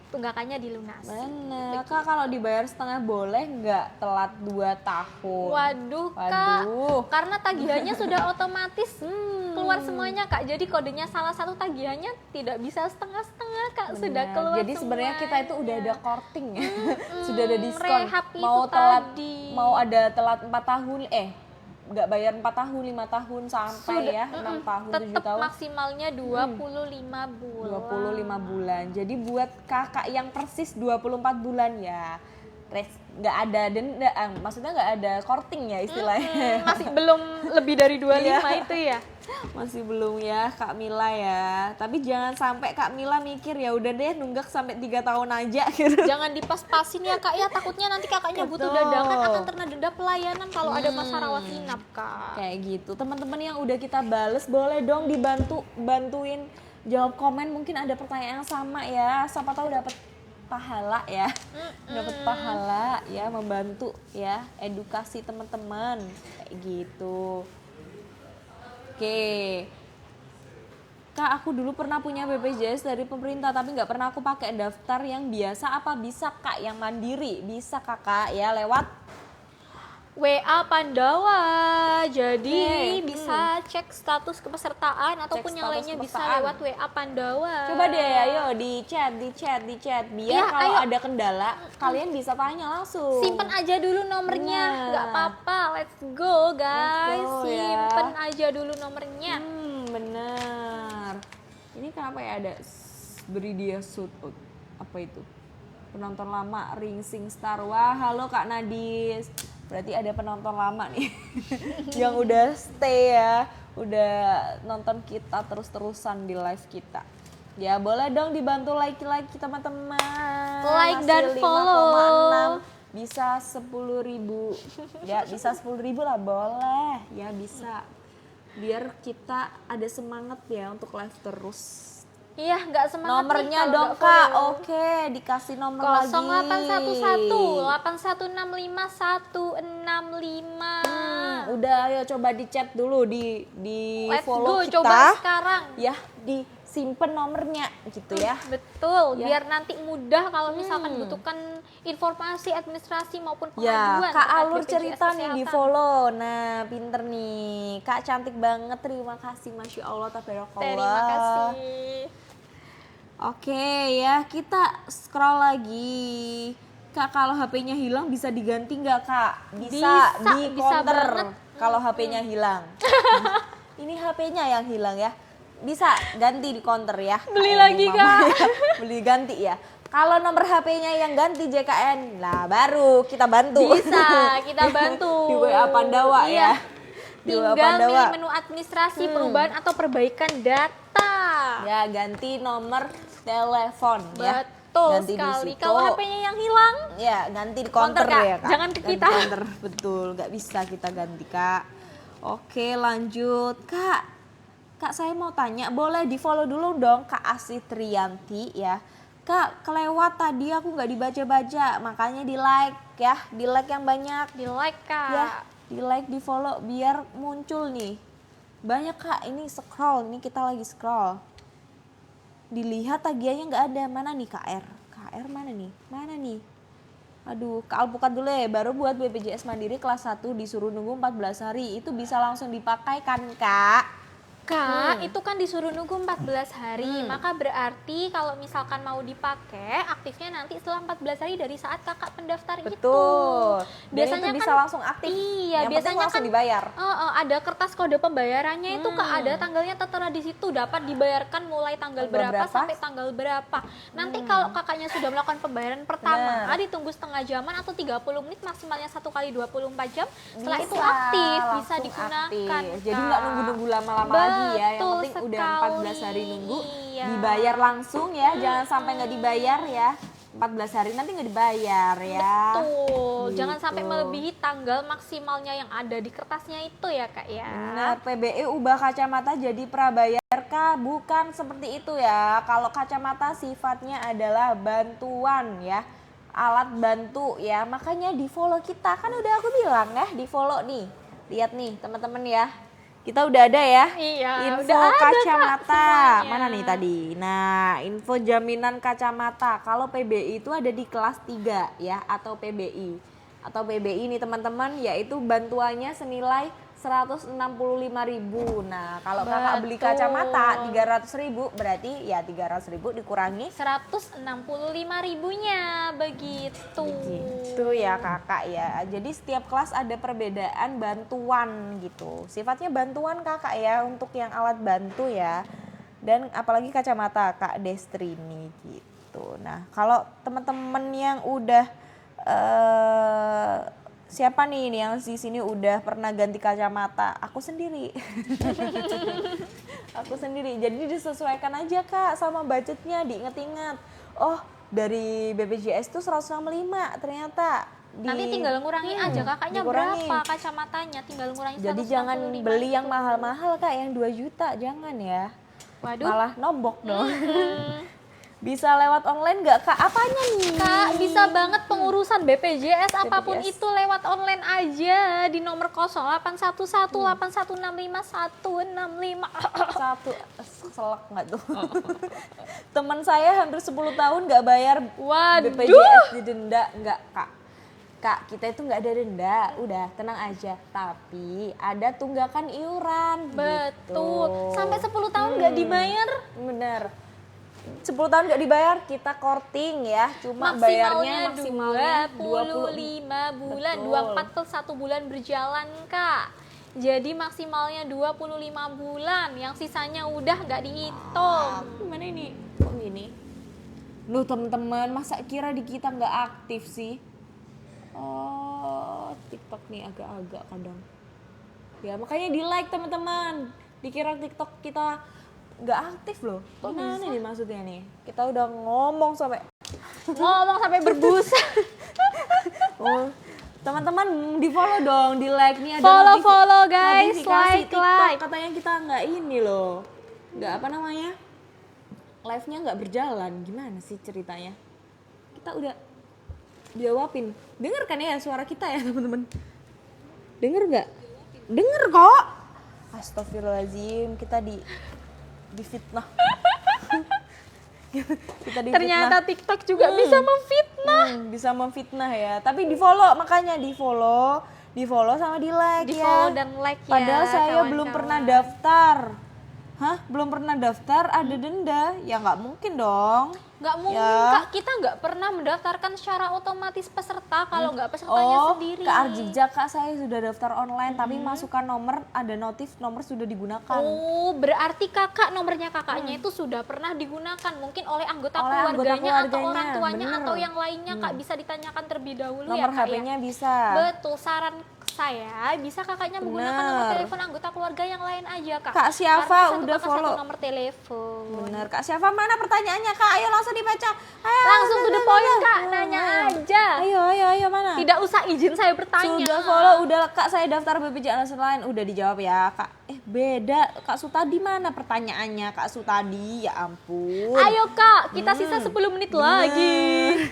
tunggakannya dilunasi. Bener. Kak kalau dibayar setengah boleh nggak telat 2 tahun? Waduh Kak, karena tagihannya sudah otomatis keluar semuanya Kak. Jadi kodenya salah satu tagihannya tidak bisa setengah-setengah Kak. Bener. Sudah keluar. Jadi sebenarnya kita itu udah ada korting ya. Sudah ada diskon. Rehab Mau itu telat tadi. mau ada telat 4 tahun nggak bayar 4 tahun, 5 tahun sampai Sudah, 6 tahun, 7 tetap tahun. maksimalnya 25 bulan. 25 bulan. Jadi buat kakak yang persis 24 bulan ya. Nggak ada denda, maksudnya nggak ada korting ya istilahnya. Masih belum lebih dari 25 itu ya. Masih belum ya Kak Mila ya. Tapi jangan sampai Kak Mila mikir ya udah deh nunggak sampai 3 tahun aja gitu. Jangan dipas-pasin ya Kak ya, takutnya nanti kakaknya butuh dadakan akan terkena denda pelayanan kalau ada masa rawat inap Kak. Kayak gitu. Teman-teman yang udah kita bales boleh dong bantuin jawab komen, mungkin ada pertanyaan yang sama ya. Siapa tahu dapat pahala ya. Dapat pahala ya, membantu ya edukasi teman-teman kayak gitu. Oke, Kak aku dulu pernah punya BPJS dari pemerintah tapi nggak pernah aku pakai daftar yang biasa, apa bisa Kak yang mandiri? Bisa Kakak ya lewat WA Pandawa, jadi bisa cek status kepesertaan ataupun yang lainnya bisa lewat WA Pandawa. Coba deh ayo di chat biar kalau ada kendala kalian bisa tanya langsung. Simpen aja dulu nomornya, nggak apa-apa, let's go guys, simpen aja dulu nomornya. Bener. Ini kenapa ya ada beri dia shoot out, apa itu? Penonton lama Ring Sing Star. Wah halo Kak Nadis, berarti ada penonton lama nih yang udah stay ya, udah nonton kita terus-terusan di live kita. Ya boleh dong dibantu like teman-teman. Like masih dan 5,6, follow. bisa 10.000 ya, bisa 10.000 lah boleh ya, bisa biar kita ada semangat ya untuk live terus. Iya, nggak semangat nomornya nih, dong Kak. Oke, dikasih nomor 0811 8165 165. Udah ayo coba di chat dulu, di Let's follow go, kita. coba sekarang. Ya, disimpan nomornya gitu ya. Betul, ya. biar nanti mudah kalau misalkan butuhkan informasi administrasi maupun ya, pengaduan. Kak Alur cerita nih di follow. Nah, pinter nih. Kak cantik banget, terima kasih, Masya Allah, tabarakallah. Terima kasih. Oke ya, kita scroll lagi. Kak, kalau HP-nya hilang bisa diganti nggak Kak? Bisa di counter kalau HP-nya hilang. Ini HP-nya yang hilang ya. Bisa ganti di counter ya. Beli lagi Kak. Ya. Beli ganti ya. Kalau nomor HP-nya yang ganti JKN, lah baru kita bantu. Bisa, kita bantu. Di WA Pandawa ya. Tinggal milih menu administrasi, perubahan atau perbaikan data. Ya, ganti nomor telepon ya. Betul ganti sekali. Kalau HP-nya yang hilang, ya ganti di counter ya Kak. Jangan ke kita. Counter, betul, nggak bisa kita ganti Kak. Oke lanjut Kak. Kak saya mau tanya, boleh di follow dulu dong Kak Asih Triyanti ya. Kak kelewat tadi aku nggak dibaca-baca, makanya di like ya, di like yang banyak. Di like Kak. Ya, di like, di follow biar muncul nih. Banyak Kak, ini scroll, ini kita lagi scroll. Dilihat tagihannya nggak ada, mana nih KR? KR mana nih? Mana nih? Aduh, Kak alpukat dulu ya, baru buat BPJS Mandiri kelas 1 disuruh nunggu 14 hari, itu bisa langsung dipakai kan Kak? Kak, itu kan disuruh nunggu 14 hari, maka berarti kalau misalkan mau dipakai, aktifnya nanti setelah 14 hari dari saat kakak pendaftar itu. Betul. Biasanya itu bisa kan langsung aktif. Iya, yang biasanya langsung kan dibayar. Ada kertas kode pembayarannya itu Kak, ada tanggalnya tertera di situ, dapat dibayarkan mulai tanggal berapa sampai tanggal berapa. Nanti kalau kakaknya sudah melakukan pembayaran pertama, ditunggu setengah jaman atau 30 menit, maksimalnya 1 kali 24 jam. Setelah itu aktif, bisa digunakan. Jadi nggak nunggu-nunggu lama-lama lagi lagi ya. Yang Betul penting udah sekali. 14 hari nunggu, Iya. dibayar langsung ya. Jangan sampai nggak dibayar ya. 14 hari nanti nggak dibayar ya. Tuh, Gitu. jangan sampai melebihi tanggal maksimalnya yang ada di kertasnya itu ya Kak ya. Benar, PBI ubah kacamata jadi prabayar kah? Bukan seperti itu ya. Kalau kacamata sifatnya adalah bantuan ya. Alat bantu ya. Makanya di follow kita. Kan udah aku bilang ya, di follow nih. Lihat nih teman-teman ya. Kita udah ada ya. Iya, Info udah ada, Kak, kacamata. semuanya. Mana nih tadi? Nah, info jaminan kacamata. Kalau PBI itu ada di kelas 3 ya, atau PBI. Atau PBI nih teman-teman, yaitu bantuannya senilai 165.000. Nah, kalau kakak beli Betul. kacamata 300.000 berarti ya 300.000 dikurangi 165.000-nya begitu. gitu ya kakak ya. Jadi setiap kelas ada perbedaan bantuan gitu. Sifatnya bantuan kakak ya untuk yang alat bantu ya. Dan apalagi kacamata Kak Destrini gitu. Nah kalau teman-teman yang udah siapa nih ini yang di sini udah pernah ganti kacamata? Aku sendiri. Aku sendiri. Jadi disesuaikan aja Kak sama budgetnya, diinget-inget. Oh, dari BPJS tuh 165 ternyata. Nanti tinggal ngurangi aja kakaknya dikurangin. berapa kacamatanya, tinggal ngurangi 165 Jadi jangan beli yang itu. mahal-mahal Kak, yang 2 juta, jangan ya. Waduh. Malah nombok dong. Bisa lewat online nggak Kak? Apanya nih? Kak, bisa banget pengurusan BPJS apapun BPJS. itu lewat online aja di nomor 081181651165. Satu selak nggak tuh? Teman saya hampir 10 tahun nggak bayar Waduh. BPJS, didenda nggak Kak? Kak, kita itu nggak ada denda, udah tenang aja. Tapi ada tunggakan iuran. Betul. Gitu. Sampai 10 tahun nggak dibayar. Bener. 10 tahun nggak dibayar, kita korting ya. Cuma bayarnya maksimalnya 25 bulan, Betul. 24 plus 1 bulan berjalan Kak. Jadi maksimalnya 25 bulan, yang sisanya udah nggak dihitung. Gimana ini? Kok gini? Loh teman-teman, masa kira di kita nggak aktif sih? Oh, TikTok nih agak-agak kadang. Ya makanya di like teman-teman. Dikira TikTok kita nggak aktif loh. Gimana nih maksudnya nih? Kita udah ngomong sampai berbusa. oh, teman-teman di follow dong, di like nih ada Follow guys, notifikasi like. TikTok. Katanya kita nggak ini loh, nggak apa namanya, live-nya nggak berjalan. Gimana sih ceritanya? Kita udah jawabin. Dengar kan ya suara kita ya teman-teman? Dengar nggak? Dengar kok. Astagfirullahaladzim, kita difitnah. Kita difitnah. Ternyata TikTok juga bisa memfitnah. Bisa memfitnah ya. Tapi di follow, makanya di follow sama di like Di ya. follow dan like ya. Padahal saya kawan-kawan. belum pernah daftar. Hah? Belum pernah daftar ada denda? Ya nggak mungkin dong. Nggak mungkin Ya. Kak, kita nggak pernah mendaftarkan secara otomatis peserta kalau nggak pesertanya sendiri. Ke Arjija Kak, saya sudah daftar online tapi masukkan nomor, ada notif nomor sudah digunakan. Oh, berarti kakak nomornya kakaknya itu sudah pernah digunakan mungkin oleh anggota keluarganya atau orang tuanya bener. atau yang lainnya Kak, bisa ditanyakan terlebih dahulu Nomor ya Kak HP-nya ya. bisa. Betul, saran saya bisa kakaknya menggunakan nomor Bener. telepon anggota keluarga yang lain aja Kak. Kak Syafa Karena satu udah kakak follow. satu nomor telepon. Bener Kak Syafa, mana pertanyaannya Kak? Ayo langsung dibaca. Ayo, Langsung to the point Kak, nanya aja. Ayo mana? Tidak usah izin saya bertanya. Sudah follow, udah Kak, saya daftar BPJS lain, udah dijawab ya Kak. Beda, Kak Sutadi mana pertanyaannya Kak Sutadi? Ya ampun. Ayo Kak, kita sisa 10 menit lagi.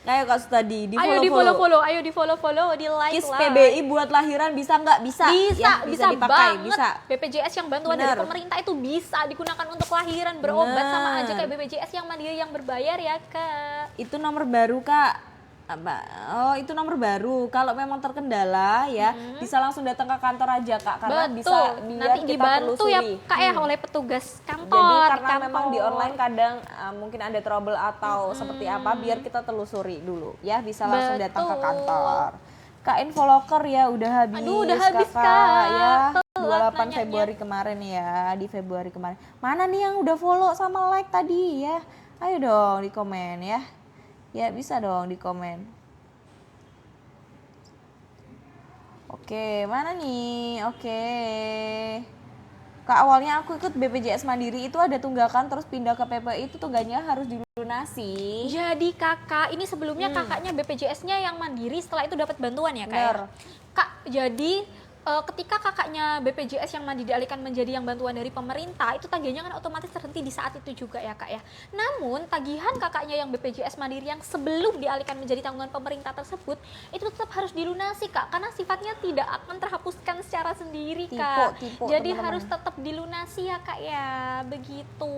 Ayo Kak Sutadi, di Ayo di follow. ayo di follow, di like KIS lah. PBI buat lahiran bisa nggak? Bisa. Bisa dipakai, banget. bisa. BPJS yang bantuan Bener. dari pemerintah itu bisa digunakan untuk lahiran, berobat Bener. sama aja kayak BPJS yang mandiri yang berbayar ya Kak. Itu nomor baru Kak. Apa? Oh, itu nomor baru. Kalau memang terkendala ya, bisa langsung datang ke kantor aja Kak, karena Betul. bisa biar Nanti kita dibantu ya telusuri. Kak ya oleh petugas kantor. Jadi di karena kantor. memang di online kadang mungkin ada trouble atau seperti apa, biar kita telusuri dulu ya, bisa langsung datang ke Betul. kantor. Kak, info loker ya udah habis. Aduh, udah habis, Kakak, Kak. ya. Telat 28 nanyanya. Februari kemarin ya, di Februari kemarin. Mana nih yang udah follow sama like tadi ya? Ayo dong di komen ya. Ya bisa dong di komen. Oke, mana nih? Oke. Kak, awalnya aku ikut BPJS Mandiri itu ada tunggakan terus pindah ke PPI itu tungganya harus dilunasi. Jadi kakak, ini sebelumnya kakaknya BPJS-nya yang mandiri, setelah itu dapat bantuan ya kak ya? Bener. Kak, jadi ketika kakaknya BPJS yang mandiri dialihkan menjadi yang bantuan dari pemerintah, itu tagihannya kan otomatis terhenti di saat itu juga ya kak ya. Namun tagihan kakaknya yang BPJS Mandiri yang sebelum dialihkan menjadi tanggungan pemerintah tersebut, itu tetap harus dilunasi kak, karena sifatnya tidak akan terhapuskan secara sendiri kak. Tipe, Jadi teman-teman. harus tetap dilunasi ya kak ya, begitu.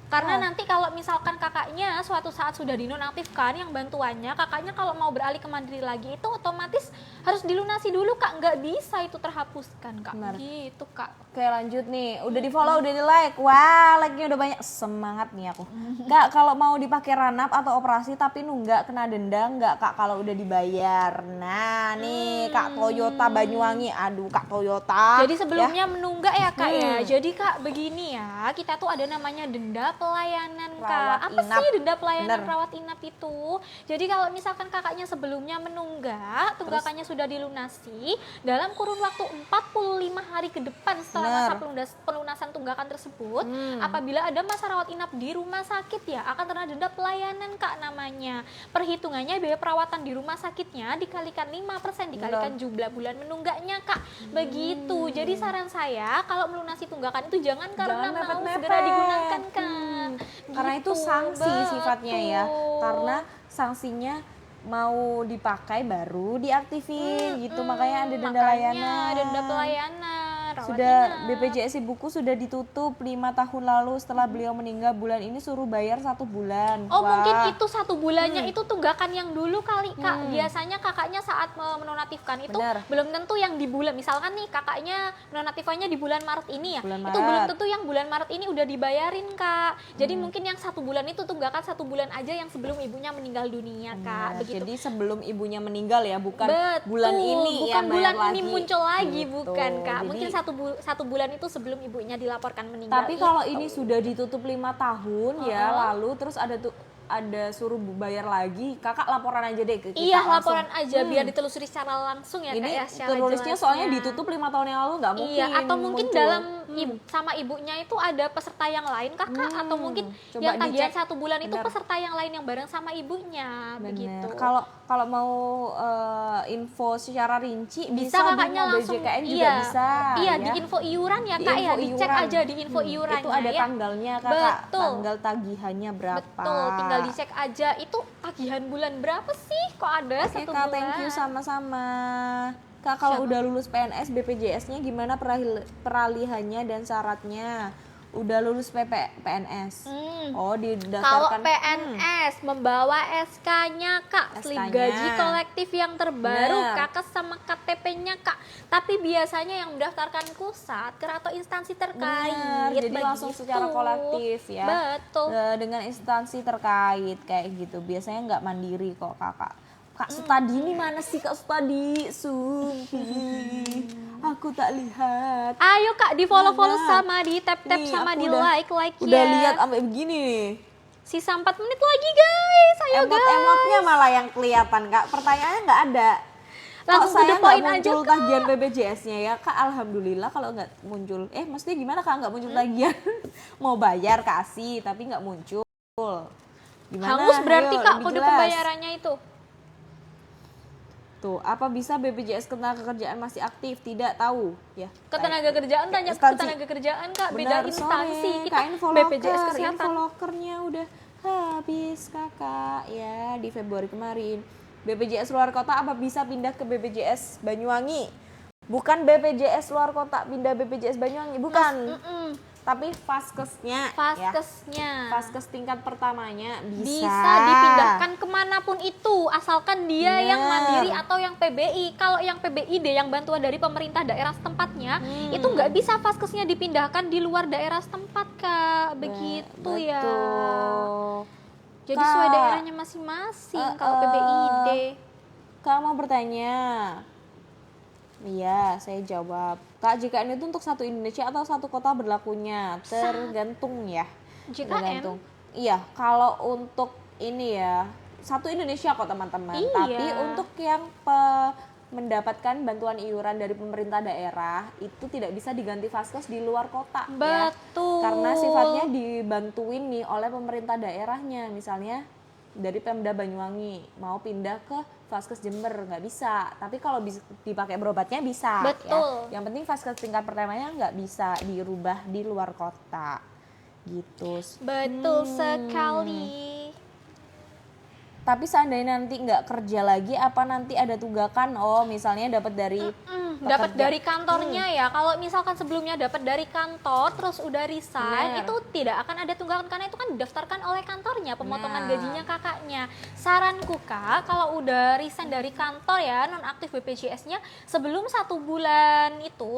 Karena nanti kalau misalkan kakaknya suatu saat sudah dinonaktifkan yang bantuannya, kakaknya kalau mau beralih ke mandiri lagi itu otomatis harus dilunasi dulu kak, nggak bisa itu terhapuskan kak. Benar. Gitu kak. Oke, lanjut nih. Udah di follow, udah di like. Wah, like-nya udah banyak. Semangat nih aku. Kak, kalau mau dipakai ranap atau operasi tapi nunggak kena denda nggak kak kalau udah dibayar? Nah nih Kak Toyota Banyuwangi. Aduh Kak Toyota. Jadi sebelumnya menunggak ya kak ya. Hmm. Jadi kak begini ya, kita tuh ada namanya denda pelayanan kak. Rawat Apa inap. sih denda pelayanan Bener. rawat inap itu? Jadi kalau misalkan kakaknya sebelumnya menunggak, tunggakannya sudah dilunasi dalam kurun waktu 45 hari ke depan setelah masa pelunasan tunggakan tersebut, apabila ada masa rawat inap di rumah sakit ya akan terkena denda pelayanan kak namanya. Perhitungannya biaya perawatan di rumah sakitnya dikalikan 5% dikalikan jumlah bulan menunggaknya kak. Begitu. Jadi saran saya kalau melunasi tunggakan itu jangan karena mau mepet-mepet. segera digunakan kak. Karena itu Gitu. sanksi sifatnya ya. Betul. Karena sanksinya mau dipakai baru diaktifin gitu. Makanya ada denda Makanya layanan. denda pelayanan. rawat Sudah inap. BPJS Ibuku sudah ditutup 5 tahun lalu setelah beliau meninggal. Bulan ini suruh bayar 1 bulan. Oh Wah. mungkin itu 1 bulannya itu tunggakan yang dulu kali kak. Biasanya kakaknya saat menonaktifkan itu Benar. belum tentu yang di bulan, misalkan nih kakaknya nonaktifkannya di bulan Maret ini ya, Bulan itu belum Maret. tentu yang bulan Maret ini udah dibayarin kak. Jadi mungkin yang 1 bulan itu tunggakan 1 bulan aja yang sebelum ibunya meninggal dunia kak. Nah, Begitu. jadi sebelum ibunya meninggal ya, bukan Betul, bulan ini bukan yang bulan bayar ini lagi. muncul lagi, Gitu. bukan kak. Jadi, Mungkin satu bulan itu sebelum ibunya dilaporkan meninggal. tapi kalau ini sudah ditutup 5 tahun ya, lalu terus ada suruh bayar lagi, kakak laporan aja deh ke kita. Iya, langsung. laporan aja biar ditelusuri secara langsung ya Ini kak ya, secara tulisnya jelasnya. soalnya ditutup 5 tahun yang lalu, nggak mungkin. Iya, atau mungkin muncul. dalam sama ibunya itu ada peserta yang lain kakak, atau mungkin Coba yang tagihan dicek. 1 bulan itu Bener. peserta yang lain yang bareng sama ibunya. Bener. Begitu. Kalau mau info secara rinci bisa di kakaknya Mobil langsung JKN juga bisa. iya ya. di info iuran ya Di kak ya, info dicek iuran. aja di info iurannya Itu ada ya. tanggalnya kakak, Betul. tanggal tagihannya berapa. Betul, tinggal dicek aja itu tagihan bulan berapa sih kok ada Oke 1 kak, bulan. thank you sama-sama. Kak, kalau udah lulus PNS, BPJS-nya gimana peralihannya dan syaratnya? Udah lulus PNS. Oh, Kalau didaftarkan. PNS membawa SK-nya kak, slip SK-nya. gaji kolektif yang terbaru, Bener. kakak sama KTP-nya kak. Tapi biasanya yang mendaftarkan pusat atau instansi terkait. Bener, jadi langsung begitu. secara kolektif ya. Betul. Dengan instansi terkait kayak gitu. Biasanya nggak mandiri kok kakak. Kak Sutadi ini mana sih Kak Sutadi? Sumpih, aku tak lihat. Ayo kak di follow-follow Mana? sama di tap-tap Nih, sama aku di udah- like Udah ya. lihat sampai begini nih. Sisa 4 menit lagi guys. Ayo guys. Emot-emotnya malah yang kelihatan Kak. Pertanyaannya nggak ada. Langsung Kok to the saya nggak point aja, muncul Kak. tagihan BPJS-nya ya Kak? Alhamdulillah kalau nggak muncul. Maksudnya gimana Kak nggak muncul tagihan? Mau bayar kasih tapi nggak muncul. Gimana? Hangus berarti Ayo, kak lebih kode jelas. pembayarannya itu. Tuh, apa bisa BPJS Ketenagakerjaan masih aktif? Tidak tahu ya. Ketenaga kerjaan tanya ke Instansi. ketenaga kerjaan kak, beda Benar, instansi. sorry. Kita Kak, Infoloker, BPJS kesehatan. Infolokernya udah habis kakak ya di Februari kemarin. BPJS luar kota apa bisa pindah ke BPJS Banyuwangi? Bukan BPJS luar kota pindah BPJS Banyuwangi, bukan. Tapi Faskesnya, ya. Faskesnya Faskes tingkat pertamanya bisa dipindahkan kemanapun itu, asalkan dia yang Bener. mandiri atau yang PBI. Kalau yang PBID yang bantuan dari pemerintah daerah setempatnya, itu nggak bisa Faskesnya dipindahkan di luar daerah setempat kak, begitu ya. Betul. Jadi Kak, sesuai daerahnya masing-masing kalau PBID. Kak mau bertanya. Iya, saya jawab. Kak, JKN itu untuk satu Indonesia atau satu kota berlakunya? Tergantung ya. JKN? Tergantung. Iya, kalau untuk ini ya, satu Indonesia kok teman-teman. Iya. Tapi untuk yang mendapatkan bantuan iuran dari pemerintah daerah itu tidak bisa diganti vaskes di luar kota ya. Betul. Karena sifatnya dibantuin nih oleh pemerintah daerahnya. Misalnya dari Pemda Banyuwangi mau pindah ke vaskes Jember nggak bisa. Tapi kalau dipakai berobatnya bisa. Betul. Ya. Yang penting vaskes tingkat pertamanya nggak bisa dirubah di luar kota gitu. Betul sekali. Tapi seandainya nanti nggak kerja lagi, apa nanti ada tunggakan? Oh, misalnya dapat dari Dapat dari kantornya ya. Kalau misalkan sebelumnya dapat dari kantor, terus udah resign, itu tidak akan ada tunggakan karena itu kan didaftarkan oleh kantornya, pemotongan gajinya kakaknya. Saranku Kak, kalau udah resign dari kantor ya, nonaktif BPJS-nya, sebelum 1 bulan itu,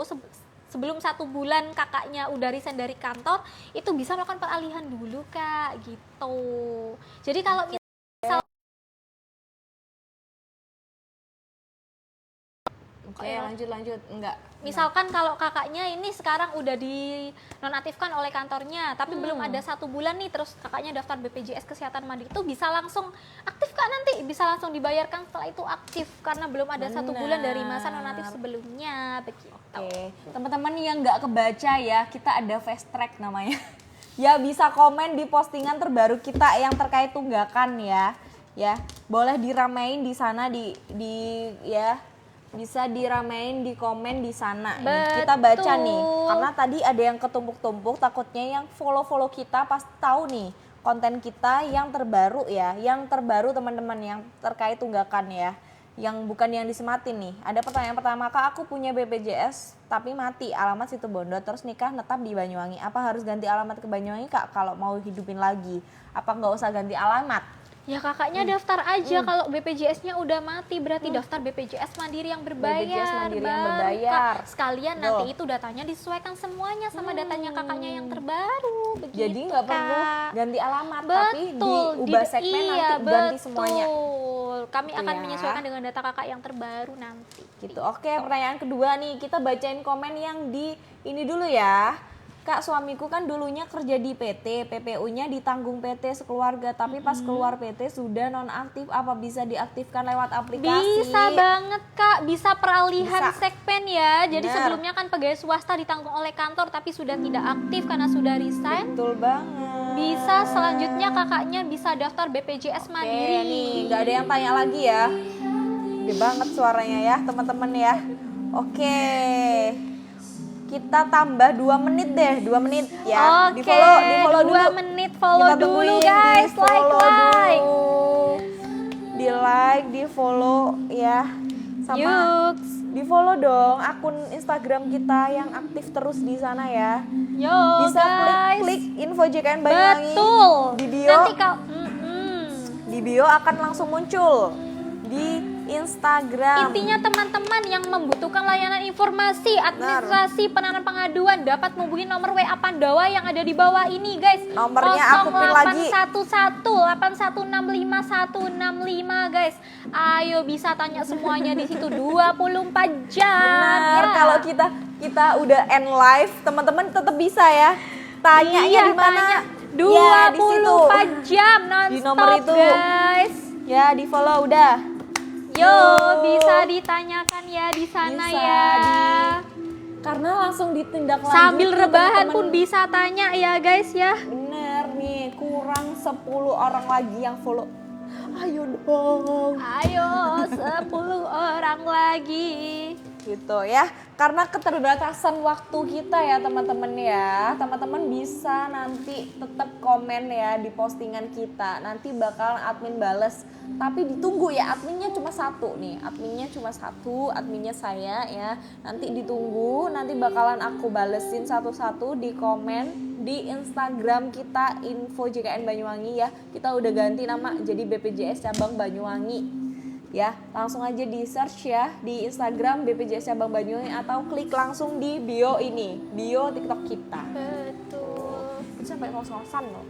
sebelum 1 bulan kakaknya udah resign dari kantor, itu bisa melakukan peralihan dulu Kak, gitu. Jadi kalau Oke, lanjut. Enggak. misalkan kalau kakaknya ini sekarang udah dinonaktifkan oleh kantornya, tapi belum ada 1 bulan nih, terus kakaknya daftar BPJS Kesehatan Mandiri, itu bisa langsung aktif Kak nanti, bisa langsung dibayarkan setelah itu aktif karena belum ada 1 bulan dari masa nonaktif sebelumnya, begitu. Oke, teman-teman yang nggak kebaca ya, kita ada fast track namanya. Ya bisa komen di postingan terbaru kita yang terkait tunggakan ya. Ya, boleh diramein di sana ya. Bisa diramein di komen di sana. Kita baca nih, karena tadi ada yang ketumpuk-tumpuk, takutnya yang follow kita pas tahu nih konten kita yang terbaru ya, yang terbaru teman-teman yang terkait tunggakan ya, yang bukan yang disematin nih. Ada pertanyaan pertama, Kak, aku punya BPJS tapi mati, alamat Situbondo, terus nikah netap di Banyuwangi, apa harus ganti alamat ke Banyuwangi Kak kalau mau hidupin lagi? Apa nggak usah ganti alamat? Ya kakaknya daftar aja kalau BPJS-nya udah mati, berarti daftar BPJS Mandiri yang berbayar. BPJS Mandiri yang Baru, berbayar. Kak. Sekalian nanti itu datanya disesuaikan semuanya sama datanya kakaknya yang terbaru. Begitu, jadi nggak perlu Kak. ganti alamat, Betul, tapi diubah segmen nanti ganti semuanya. Kami Gitu akan ya. menyesuaikan dengan data kakak yang terbaru nanti. Gitu. Oke, pertanyaan kedua nih, kita bacain komen yang di ini dulu ya. Kak, suamiku kan dulunya kerja di PT, PPU-nya ditanggung PT sekeluarga, tapi pas keluar PT sudah nonaktif, apa bisa diaktifkan lewat aplikasi? Bisa banget Kak, bisa peralihan Bisa. segmen ya. Jadi Bener. sebelumnya kan pegawai swasta ditanggung oleh kantor tapi sudah tidak aktif karena sudah resign. Betul banget. Bisa selanjutnya kakaknya bisa daftar BPJS Mandiri. Nih, nggak ada yang tanya lagi ya. Gede banget suaranya ya, teman-teman ya. Oke. Kita tambah 2 menit deh, 2 menit ya. Oke, Di follow dulu. 2 menit follow Kita dulu tungguin, guys, di follow like. dulu. Di like, di follow ya. Sama Yuks. di follow dong akun Instagram kita yang aktif terus di sana ya. Yo Bisa guys. klik info JKN Banyuwangi. Betul. Di bio. Nanti kau Di bio akan langsung muncul di Instagram. intinya teman-teman yang membutuhkan layanan informasi, administrasi, penanganan pengaduan dapat menghubungi nomor WA Pandawa yang ada di bawah ini guys. Nomornya aku pin lagi. 0811 8165165 guys. Ayo bisa tanya semuanya di situ 24 jam. Benar, ya. kalau kita udah end live, teman-teman tetap bisa ya. Tanya Iya, di mana? tanya Ya, di situ. 24 jam non Di nomor itu. guys. Ya, di follow udah. Yo, bisa ditanyakan ya di sana Bisa ya. Karena langsung ditindaklanjuti. Sambil rebahan teman-teman. pun bisa tanya ya guys ya. Bener nih, kurang 10 orang lagi yang follow. Ayo dong. Ayo 10 orang lagi. Gitu ya, karena keterbatasan waktu kita ya teman-teman ya, teman-teman bisa nanti tetap komen ya di postingan kita, nanti bakal admin bales, tapi ditunggu ya, adminnya cuma satu nih, adminnya saya ya, nanti ditunggu, nanti bakalan aku balesin satu-satu di komen di Instagram kita info JKN Banyuwangi ya, kita udah ganti nama jadi BPJS Cabang Banyuwangi. Ya, langsung aja di search ya di Instagram BPJS Cabang Banyuwangi atau klik langsung di bio ini, bio TikTok kita. Betul. Itu sampai ngos-ngosan loh.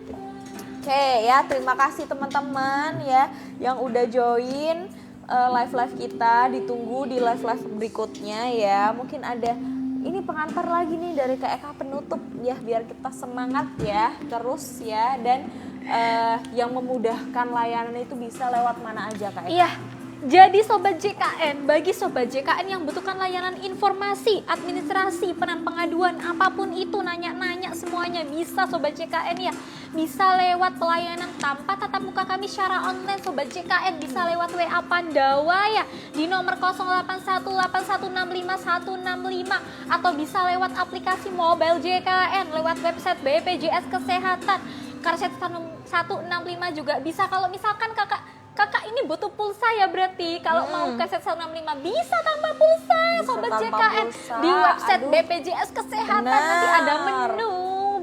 Oke ya, terima kasih teman-teman ya yang udah join live kita. Ditunggu di live berikutnya ya. Mungkin ada ini pengantar lagi nih dari Kak Eka penutup ya, biar kita semangat ya terus ya, dan yang memudahkan layanan itu bisa lewat mana aja Kak Eka? Iya. Jadi Sobat JKN, bagi Sobat JKN yang butuhkan layanan informasi, administrasi, pengaduan, apapun itu, nanya-nanya semuanya bisa Sobat JKN ya. Bisa lewat pelayanan tanpa tatap muka kami secara online Sobat JKN, bisa lewat WA Pandawa ya di nomor 0818165165 atau bisa lewat aplikasi mobile JKN, lewat website BPJS Kesehatan. Karset 165 juga bisa. Kalau misalkan kakak ini butuh pulsa ya, berarti kalau mau ke set 165 bisa tambah pulsa Sobat JKN pulsa. di website Aduh. BPJS Kesehatan. Nanti ada menu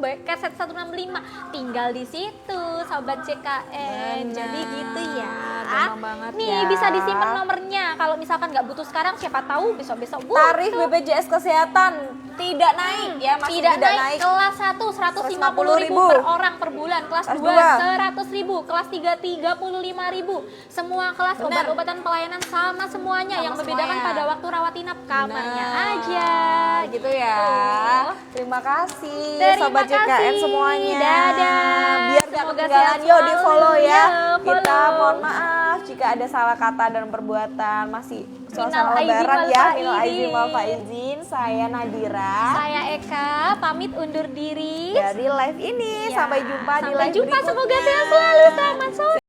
keset 165, tinggal di situ Sobat JKN. Jadi gitu ya. gampang banget Nih ya. bisa disimpan nomornya. Kalau misalkan nggak butuh sekarang, siapa tahu besok-besok butuh. Tarif BPJS Kesehatan tidak naik ya, masih tidak naik. Kelas 1 150.000 per orang per bulan, kelas 2 100.000, kelas 3 35.000. Semua kelas obat-obatan pelayanan sama semuanya, yang membedakan pada waktu rawat inap kamarnya aja. Gitu ya. Terima kasih Sobat Terima JKN kasih. semuanya. Dadah. Biar gak Semoga ketinggalan, sehat yuk di selalu. follow ya. Ya, Kita follow. mohon maaf jika ada salah kata dan perbuatan. Masih suasana Minal aidin lebaran wal ya. faizin. Minal aidin wal faizin. Saya Nadira Saya Eka, pamit undur diri. dari live ini. Ya. Sampai jumpa di Sampai live jumpa, berikutnya. semoga sehat selalu. Selamat sore.